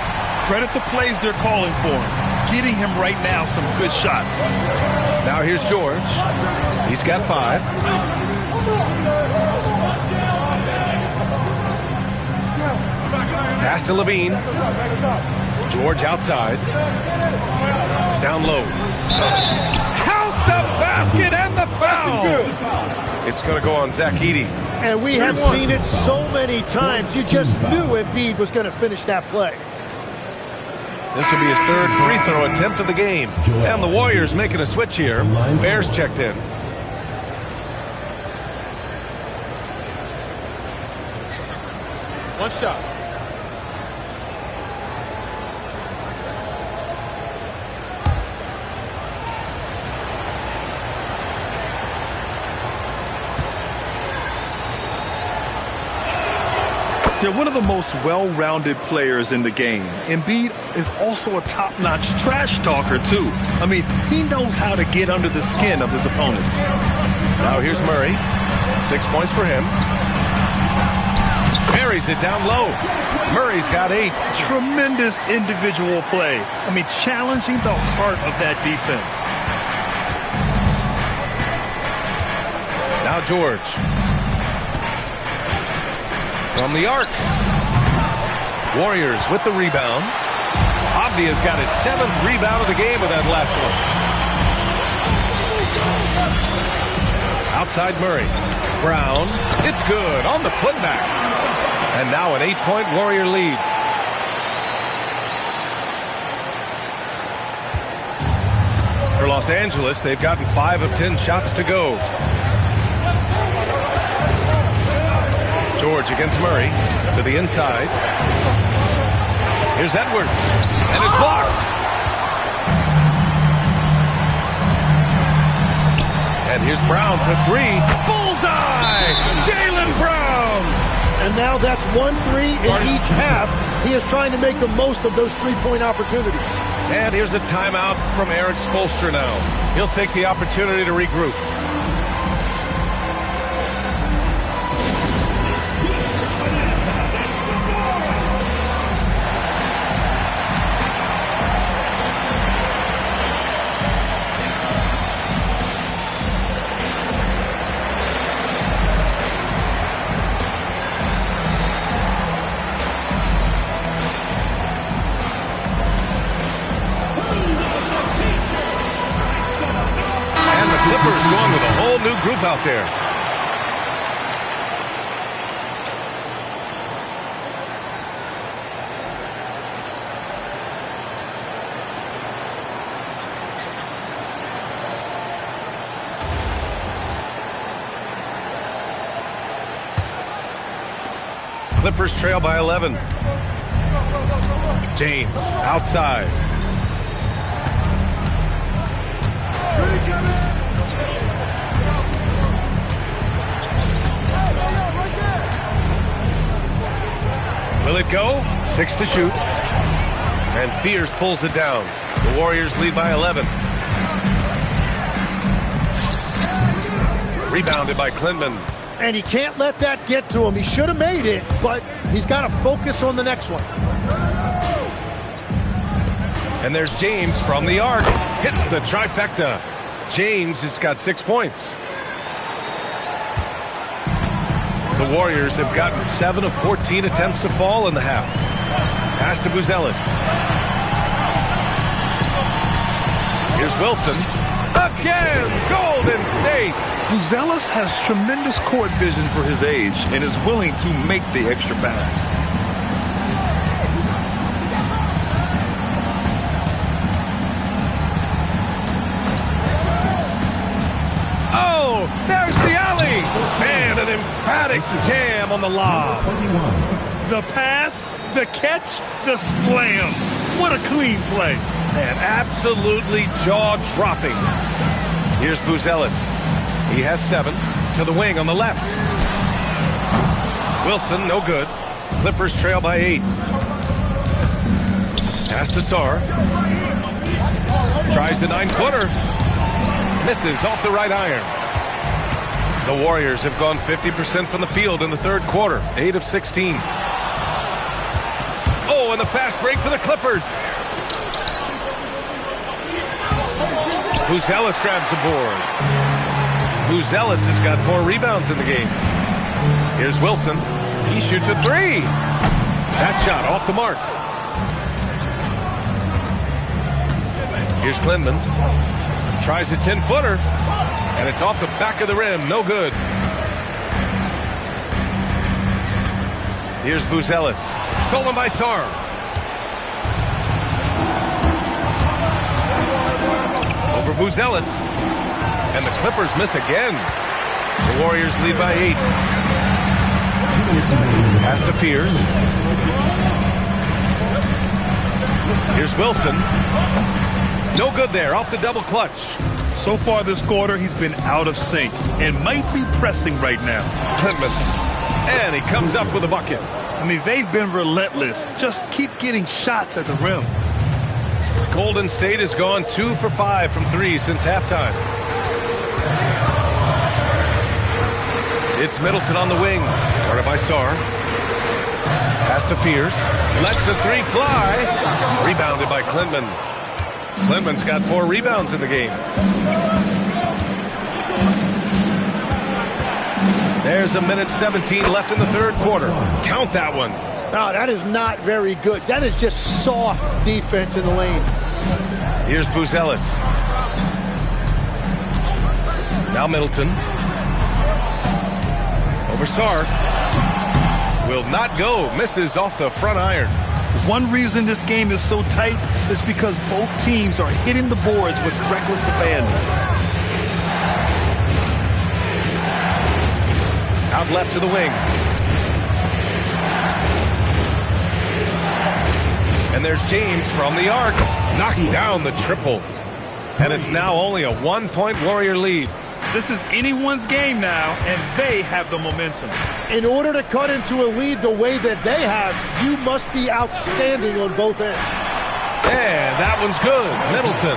Credit the plays they're calling for him. Getting him right now some good shots. Now here's George. He's got 5. Pass to Levine. George outside. Down low. Count the basket and the foul. It's going to go on Zach Edey. And we have seen it so many times. You just knew Embiid was going to finish that play. This will be his 3rd free throw attempt of the game. And the Warriors making a switch here. Bears checked in. One shot. They're one of the most well-rounded players in the game. Embiid is also a top-notch trash talker, too. I mean, he knows how to get under the skin of his opponents. Now here's Murray. 6 points for him. Buries it down low. Murray's got 8. Tremendous individual play. I mean, challenging the heart of that defense. Now George. From the arc. Warriors with the rebound. Avdia's got his 7th rebound of the game with that last one. Outside Murray. Brown. It's good on the putback. And now an 8-point Warrior lead. For Los Angeles, they've gotten 5 of 10 shots to go. George against Murray to the inside. Here's Edwards. And it's blocked. And here's Brown for 3. Bullseye! Jaylen Brown! And now that's 1 3 in each half. He is trying to make the most of those 3-point opportunities. And here's a timeout from Eric Spoelstra now. He'll take the opportunity to regroup. Clippers going with a whole new group out there. Clippers trail by 11. James outside. Will it go? 6 to shoot. And Fears pulls it down. The Warriors lead by 11. Rebounded by Klintman. And he can't let that get to him. He should have made it, but he's got to focus on the next one. And there's James from the arc. Hits the trifecta. James has got 6 points. The Warriors have gotten 7 of 14 attempts to fall in the half. Pass to Buzelis. Here's Wilson. Again, Golden State. Buzelis has tremendous court vision for his age and is willing to make the extra pass. Oh, there's the alley. And an emphatic jam on the lob. The pass, the catch, the slam. What a clean play. And absolutely jaw-dropping. Here's Buzelis. He has 7 to the wing on the left. Wilson, no good. Clippers trail by 8. Pass to Sarr. Tries a 9-footer. Misses off the right iron. The Warriors have gone 50% from the field in the third quarter. 8 of 16. Oh, and the fast break for the Clippers. Buzelis grabs the board. Buzelis has got 4 rebounds in the game. Here's Wilson. He shoots a 3. That shot off the mark. Here's Klintman. Tries a 10-footer. And it's off the back of the rim. No good. Here's Buzelis. Stolen by Sarr. Over Buzelis. And the Clippers miss again. The Warriors lead by 8. Pass to Fears. Here's Wilson. No good there. Off the double clutch. So far this quarter, he's been out of sync and might be pressing right now. Klintman. And he comes up with a bucket. I mean, they've been relentless. Just keep getting shots at the rim. Golden State has gone 2 for 5 from 3 since halftime. It's Middleton on the wing. Guarded by Sarr. Pass to Fears. Lets the 3 fly. Rebounded by Klintman. Klintman's got 4 rebounds in the game. There's a minute 17 left in the third quarter. Count that one. No, that is not very good. That is just soft defense in the lane. Here's Buzelis. Now Middleton. Over Sarr. Will not go. Misses off the front iron. One reason this game is so tight is because both teams are hitting the boards with reckless abandon. Out left to the wing. And there's James from the arc. Knocks down the triple. And it's now only a 1-point Warrior lead. This is anyone's game now, and they have the momentum. In order to cut into a lead the way that they have, you must be outstanding on both ends. And that one's good. Middleton.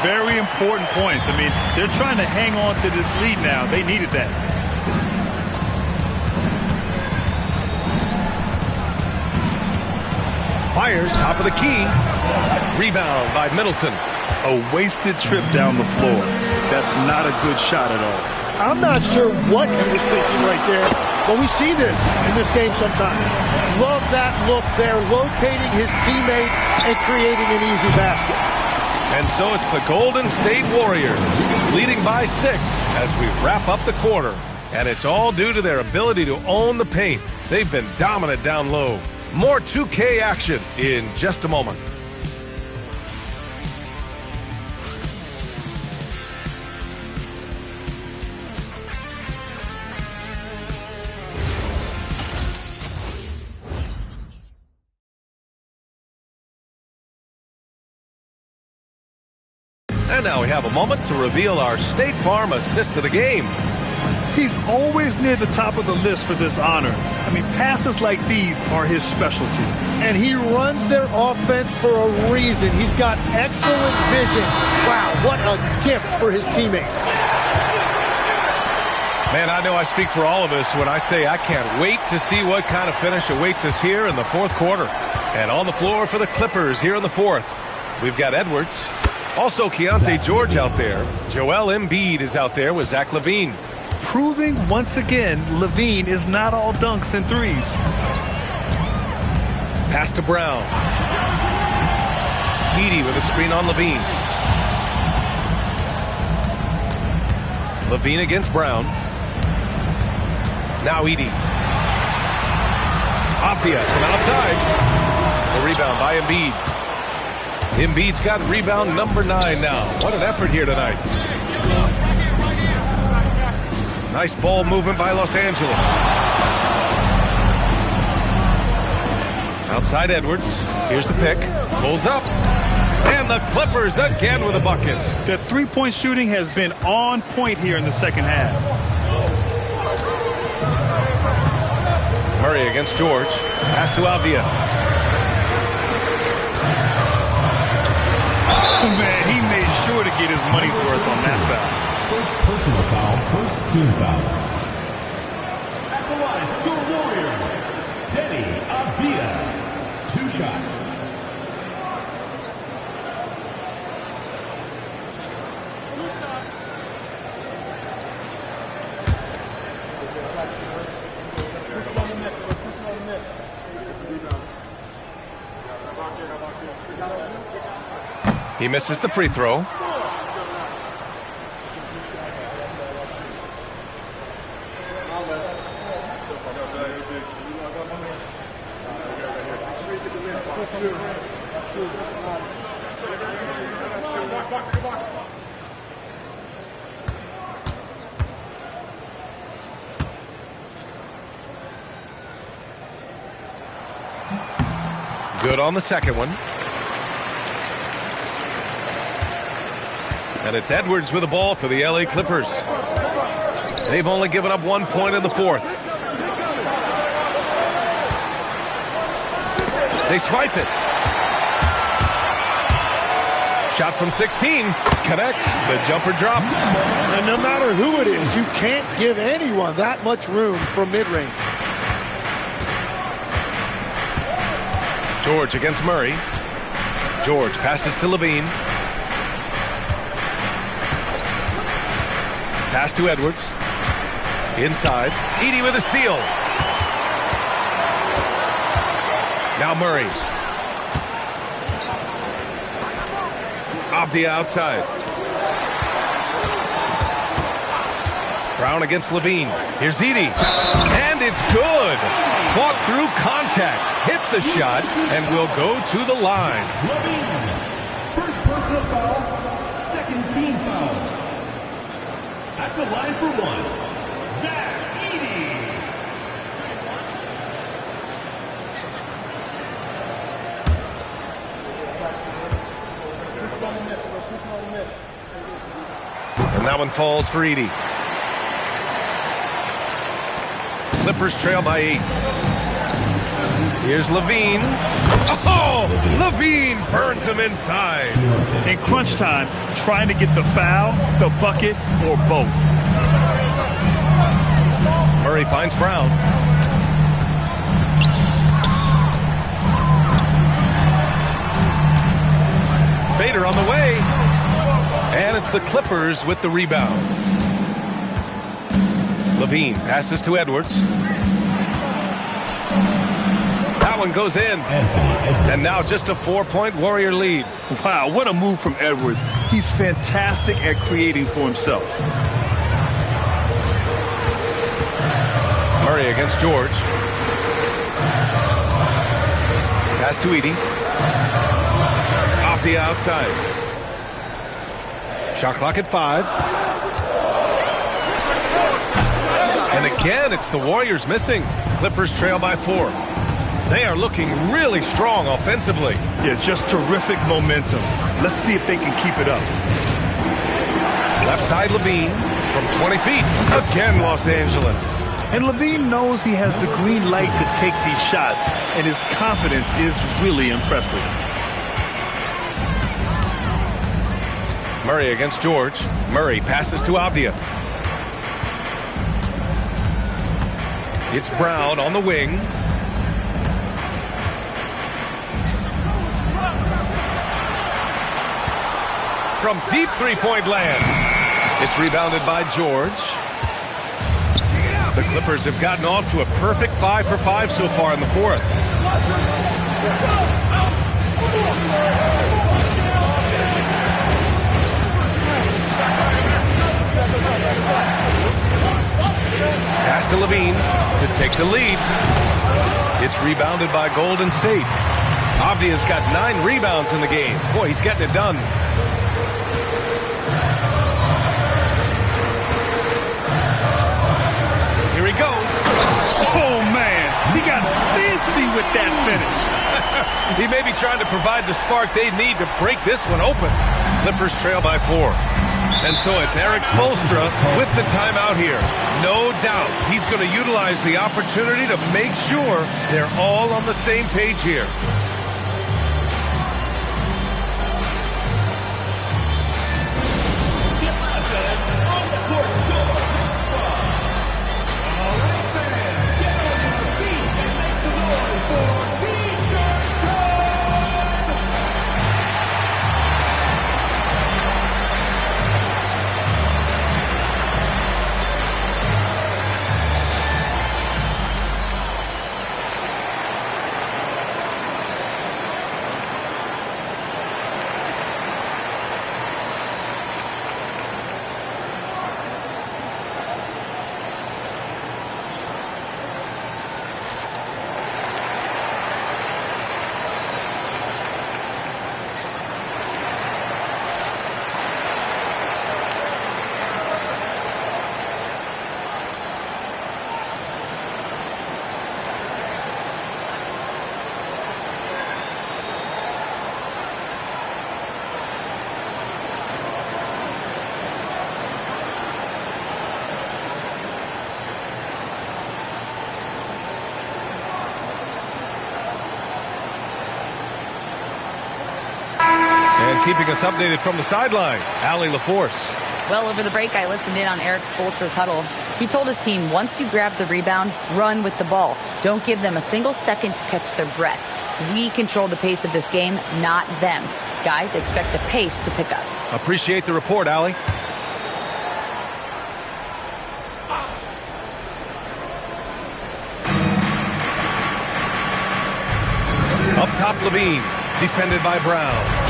Very important points. I mean, they're trying to hang on to this lead now. They needed that. Fires top of the key. Rebound by Middleton. A wasted trip down the floor. That's not a good shot at all. I'm not sure what he was thinking right there, but we see this in this game sometimes. Love that look there, locating his teammate and creating an easy basket. And so it's the Golden State Warriors leading by 6 as we wrap up the quarter. And it's all due to their ability to own the paint. They've been dominant down low. More 2K action in just a moment. And now we have a moment to reveal our State Farm assist of the game. He's always near the top of the list for this honor. I mean, passes like these are his specialty. And he runs their offense for a reason. He's got excellent vision. Wow, what a gift for his teammates. Man, I know I speak for all of us when I say I can't wait to see what kind of finish awaits us here in the fourth quarter. And on the floor for the Clippers here in the fourth, we've got Edwards. Also, Keontae George out there. Joel Embiid is out there with Zach LaVine. Proving once again, LaVine is not all dunks and threes. Pass to Brown. Edey with a screen on LaVine. LaVine against Brown. Now Edey. Avdia from outside. The rebound by Embiid. Embiid's got rebound number 9 now. What an effort here tonight. Nice ball movement by Los Angeles. Outside Edwards. Here's the pick. Pulls up. And the Clippers again with a bucket. The three-point shooting has been on point here in the second half. Murray against George. Pass to Avdia. Man, he made sure to get his money's worth on that foul. First personal foul, first team foul. At the line for your Warriors, Denny Avdia. 2 shots. He misses the free throw. Good on the second one. And it's Edwards with the ball for the LA Clippers. They've only given up 1 point in the fourth. They swipe it. Shot from 16. Connects. The jumper drops. And no matter who it is, you can't give anyone that much room from mid-range. George against Murray. George passes to LaVine. Pass to Edwards. Inside. Edey with a steal. Now Murray. Avdia outside. Brown against LaVine. Here's Edey. And it's good. Fought through contact. Hit the shot and will go to the line. LaVine. First personal foul, second team foul. At the line for 1, Zach Edey. And that one falls for Edey. Clippers trail by 8. Here's LaVine. Oh! LaVine burns him inside. In crunch time, trying to get the foul, the bucket, or both. Murray finds Brown. Fader on the way. And it's the Clippers with the rebound. LaVine passes to Edwards. That one goes in. And now just a 4-point Warrior lead. Wow, what a move from Edwards. He's fantastic at creating for himself. Murray against George. Pass to Edey. Off the outside. Shot clock at 5. And again, it's the Warriors missing. Clippers trail by 4. They are looking really strong offensively. Yeah, just terrific momentum. Let's see if they can keep it up. Left side Levine from 20 feet. Again, Los Angeles. And Levine knows he has the green light to take these shots, and his confidence is really impressive. Murray against George. Murray passes to Avdia. It's Brown on the wing. From deep three-point land. It's rebounded by George. The Clippers have gotten off to a perfect 5 for 5 so far in the fourth. Pass to Levine to take the lead. It's rebounded by Golden State. Avdia's got 9 rebounds in the game. Boy, he's getting it done. Here he goes. Oh, man. He got fancy with that finish. He may be trying to provide the spark they need to break this one open. Clippers trail by 4. And so it's Eric Spoelstra with the timeout here. No doubt he's going to utilize the opportunity to make sure they're all on the same page here. Keeping us updated from the sideline, Allie LaForce. Well, over the break, I listened in on Eric Spoelstra's huddle. He told his team, once you grab the rebound, run with the ball. Don't give them a single second to catch their breath. We control the pace of this game, not them. Guys, expect the pace to pick up. Appreciate the report, Allie. Up top, Levine, defended by Brown.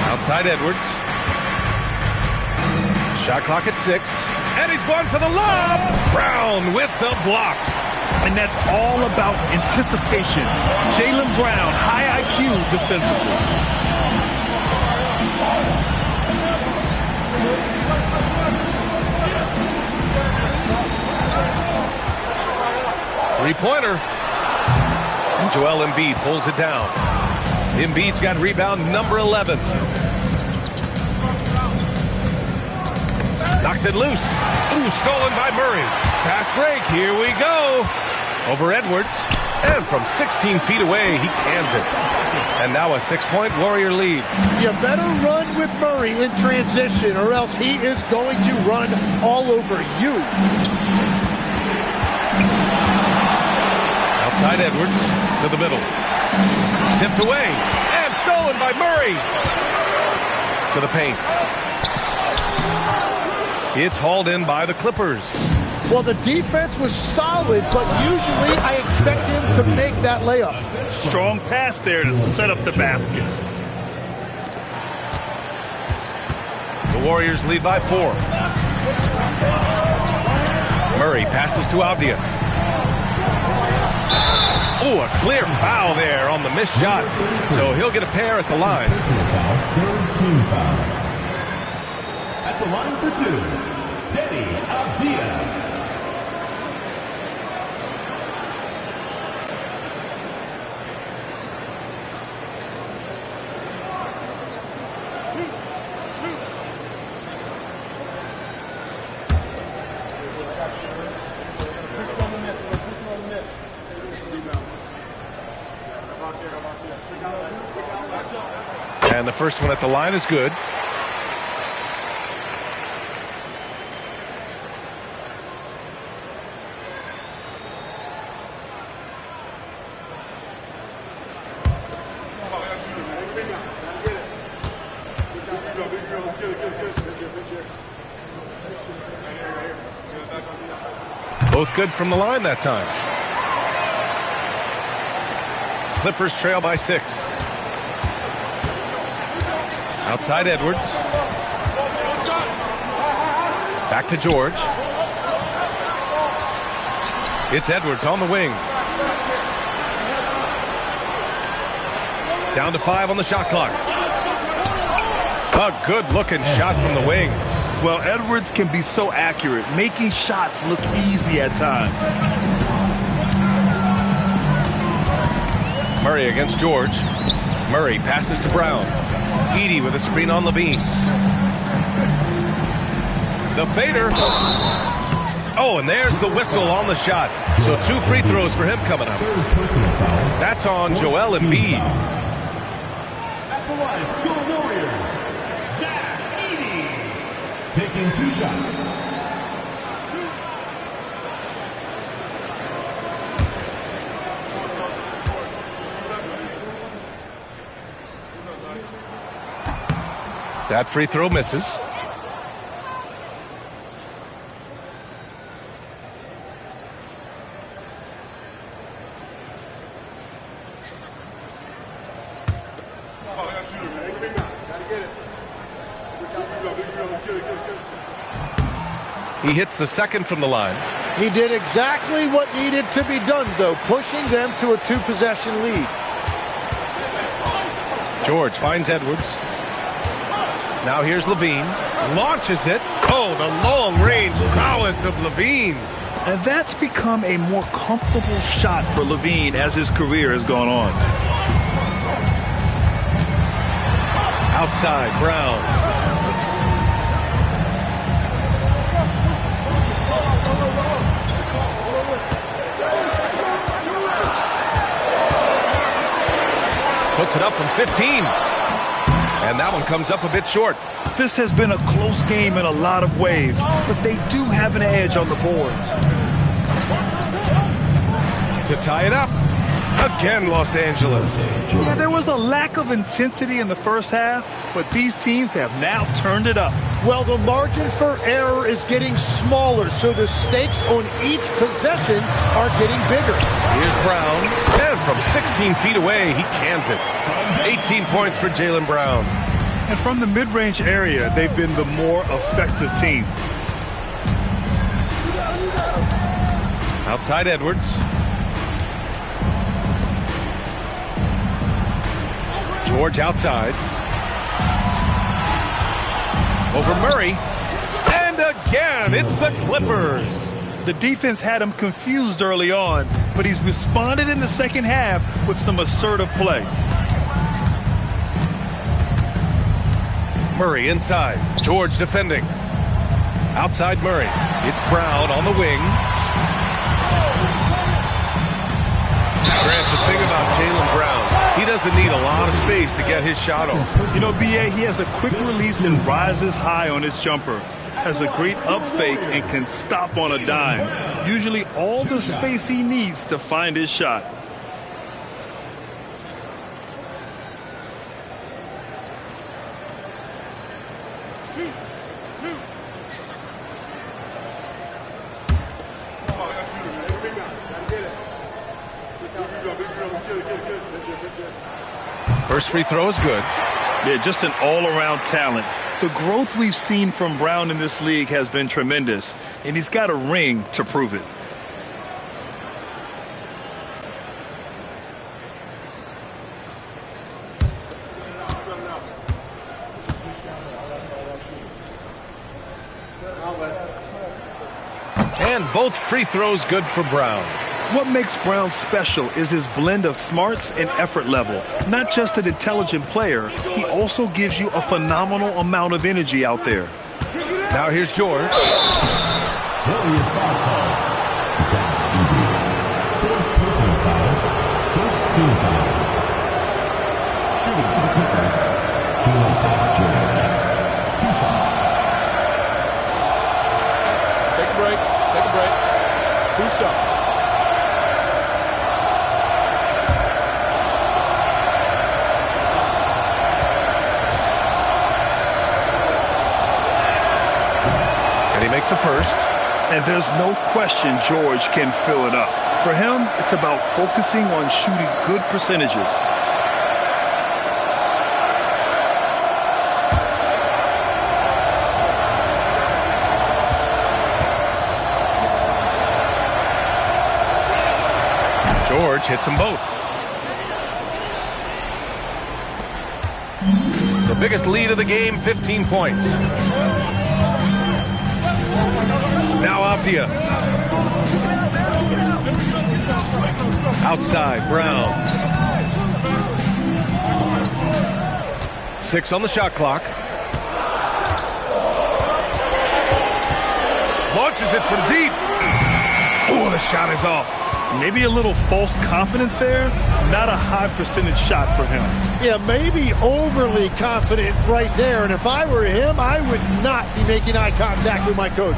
Outside Edwards. Shot clock at 6. And he's going for the lob. Brown with the block. And that's all about anticipation. Jaylen Brown, high IQ defensively. Three-pointer. And Joel Embiid pulls it down. Embiid's got rebound number 11. Knocks it loose. Ooh, stolen by Murray. Fast break. Here we go. Over Edwards. And from 16 feet away, he cans it. And now a 6-point Warrior lead. You better run with Murray in transition, or else he is going to run all over you. Outside Edwards to the middle. Tipped away and stolen by Murray. To the paint. It's hauled in by the Clippers. Well, the defense was solid, but usually I expect him to make that layup. Strong pass there to set up the basket. The Warriors lead by 4. Murray passes to Avdia. Oh, a clear foul there on the missed shot. So he'll get a pair at the line. Third team foul. At the line for 2, Denny Avdia. And the first one at the line is good. Both good from the line that time. Clippers trail by 6. Outside Edwards. Back to George. It's Edwards on the wing. Down to 5 on the shot clock. A good-looking shot from the wings. Well, Edwards can be so accurate, making shots look easy at times. Murray against George. Murray passes to Brown. Edey with a screen on Levine. The fader. Oh, and there's the whistle on the shot. So 2 free throws for him coming up. That's on Joel Embiid. At the line, your Warriors, Zach Edey, taking 2 shots. That free throw misses. He hits the second from the line. He did exactly what needed to be done, though, pushing them to a 2-possession lead. George finds Edwards. Now here's Levine. Launches it. Oh, the long-range prowess of Levine. And that's become a more comfortable shot for Levine as his career has gone on. Outside, Brown. Puts it up from 15. And that one comes up a bit short. This has been a close game in a lot of ways, but they do have an edge on the boards. To tie it up. Again, Los Angeles. Yeah, there was a lack of intensity in the first half, but these teams have now turned it up. Well, the margin for error is getting smaller, so the stakes on each possession are getting bigger. Here's Brown, and from 16 feet away, he cans it. 18 points for Jaylen Brown. And from the mid-range area, they've been the more effective team. Outside Edwards. George outside. Over Murray. And again, it's the Clippers. The defense had him confused early on, but he's responded in the second half with some assertive play. Murray inside. George defending. Outside Murray. It's Brown on the wing. Grant, the thing about Jaylen Brown, he doesn't need a lot of space to get his shot off. You know, B.A., he has a quick release and rises high on his jumper. Has a great up fake and can stop on a dime. Usually all the space he needs to find his shot. First free throw is good. Yeah, just an all-around talent. The growth we've seen from Brown in this league has been tremendous, and he's got a ring to prove it. And both free throws good for Brown. What makes Brown special is his blend of smarts and effort level. Not just an intelligent player, he also gives you a phenomenal amount of energy out there. Now here's George. Warriors foul call. Zach Edey. Fourth personal foul. First team foul. Shooting for the Clippers, And he makes the first. And there's no question George can fill it up. For him, it's about focusing on shooting good percentages. George hits them both. The biggest lead of the game, 15 points. Now Avdia. Outside, Brown. 6 on the shot clock. Launches it from deep. Ooh, the shot is off. Maybe a little false confidence there. Not a high percentage shot for him. Yeah, maybe overly confident right there. And if I were him, I would not be making eye contact with my coach.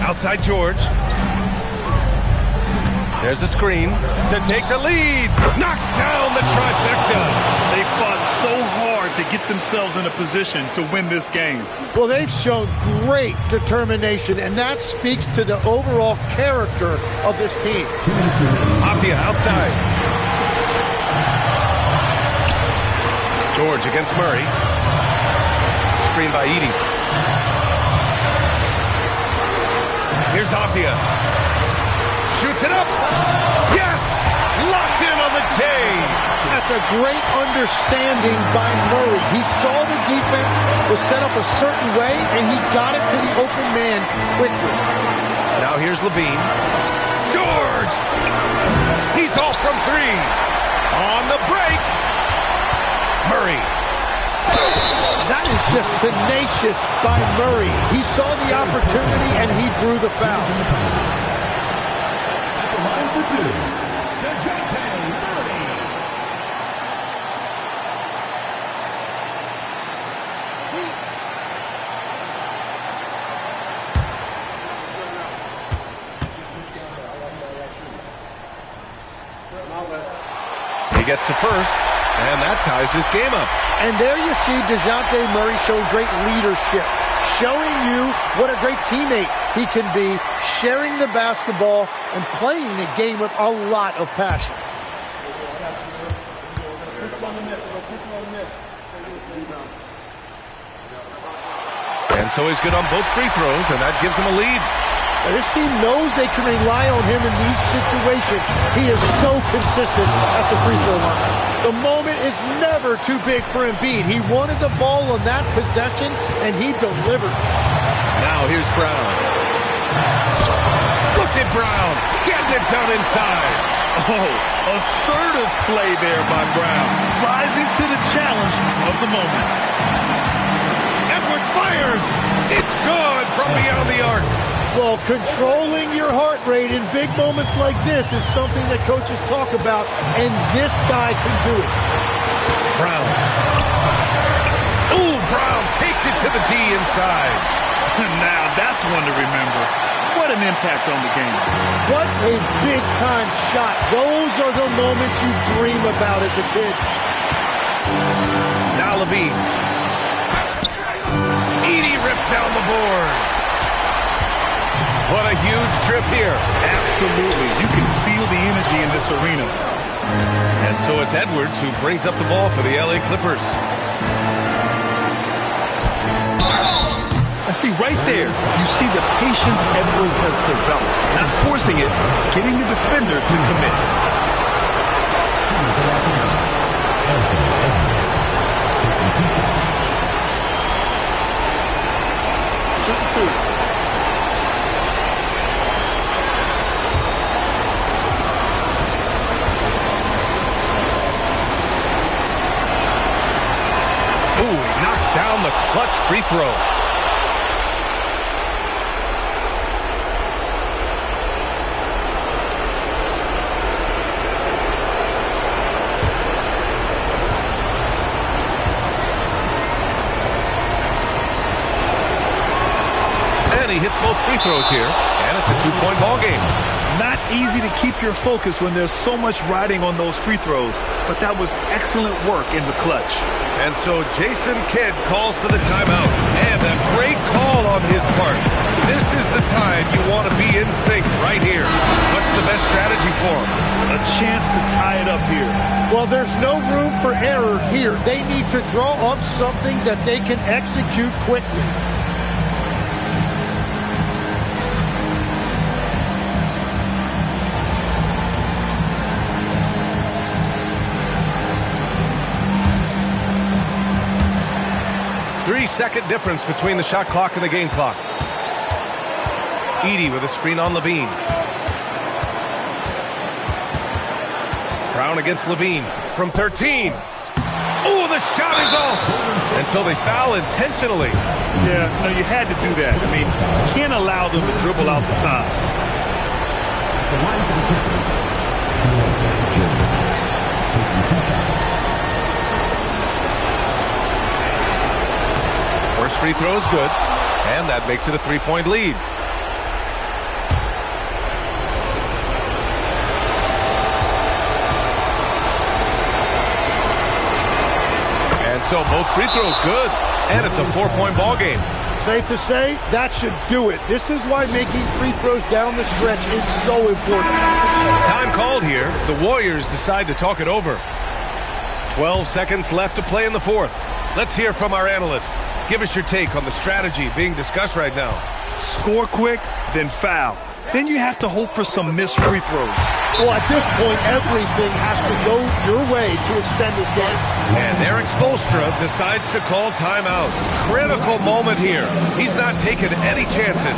Outside George. There's a screen to take the lead. Knocks down the trifecta. They fought so hard to get themselves in a position to win this game. Well, they've shown great determination, and that speaks to the overall character of this team. Avdia outside. George against Murray. Screen by Edey. Here's Avdia. Shoots it up. Yes! Locked in on the J. That's a great understanding by Murray. He saw the defense was set up a certain way, and he got it to the open man quickly. Now here's Levine. George! He's off from 3. On the break. Murray. That is just tenacious by Murray. He saw the opportunity, and he drew the foul. At the line for 2, DeJounte Murray. He gets the first, and that ties this game up. And there you see DeJounte Murray showing great leadership, showing you what a great teammate he can be, sharing the basketball and playing the game with a lot of passion. And so he's good on both free throws, and that gives him a lead. Now, this team knows they can rely on him in these situations. He is so consistent at the free throw line. The moment is never too big for Embiid. He wanted the ball on that possession, and he delivered. Now here's Brown. Look at Brown, getting it done inside. Oh, assertive play there by Brown, rising to the challenge of the moment. Edwards fires. It's good from beyond the arc. Well, controlling your heart rate in big moments like this is something that coaches talk about, and this guy can do it. Brown. Ooh, Brown takes it to the D inside. Now that's one to remember. What an impact on the game. What a big-time shot. Those are the moments you dream about as a kid. Now Levine. Edey rips down the board. What a huge trip here. Absolutely. You can feel the energy in this arena. And so it's Edwards who brings up the ball for the LA Clippers. I see right there, you see the patience Edwards has developed. Not forcing it, getting the defender to commit. Shooting 2. Ooh, he knocks down the clutch free throw. And he hits both free throws here, and it's a 2-point ball game. Not easy to keep your focus when there's so much riding on those free throws, but that was excellent work in the clutch. And so Jason Kidd calls for the timeout, and a great call on his part. This is the time you want to be in sync right here. What's the best strategy for them? A chance to tie it up here. Well, there's no room for error here. They need to draw up something that they can execute quickly. Three-second difference between the shot clock and the game clock. Edey with a screen on Levine. Brown against Levine from 13. Oh, the shot is off. And so they foul intentionally. Yeah, no, you had to do that. I mean, you can't allow them to dribble out the time. The line for the Clippers. Taking 2 shots. First free throw is good, and that makes it a 3-point lead. And so both free throws good, and it's a 4-point ball game. Safe to say, that should do it. This is why making free throws down the stretch is so important. Time called here. The Warriors decide to talk it over. 12 seconds left to play in the fourth. Let's hear from our analyst. Give us your take on the strategy being discussed right now. Score quick, then foul. Then you have to hope for some missed free throws. Well, at this point, everything has to go your way to extend this game. And Eric Spoelstra decides to call timeout. Critical moment here. He's not taking any chances.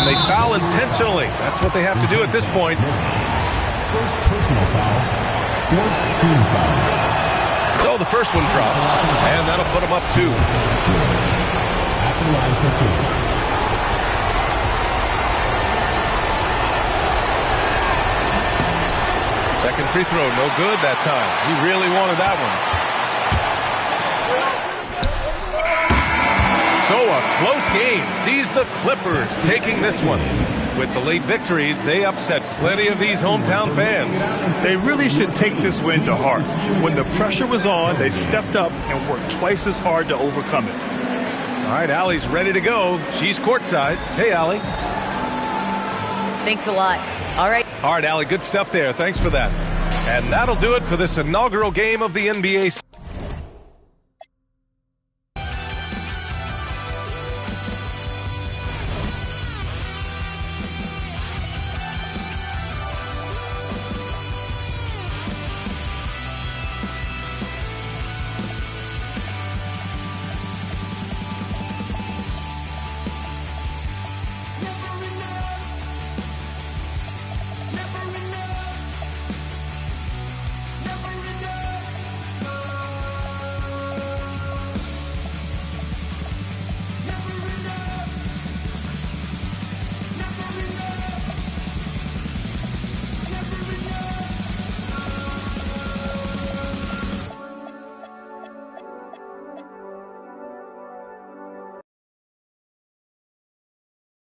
They foul intentionally. That's what they have to do at this point. First personal foul. 14 foul. So the first one drops, and that'll put them up 2. At the line for 2. Second free throw, no good that time. He really wanted that one. So a close game sees the Clippers taking this one. With the late victory, they upset plenty of these hometown fans. They really should take this win to heart. When the pressure was on, they stepped up and worked twice as hard to overcome it. All right, Allie's ready to go. She's courtside. Hey, Allie. Thanks a lot. All right. All right, Allie, good stuff there. Thanks for that. And that'll do it for this inaugural game of the NBA.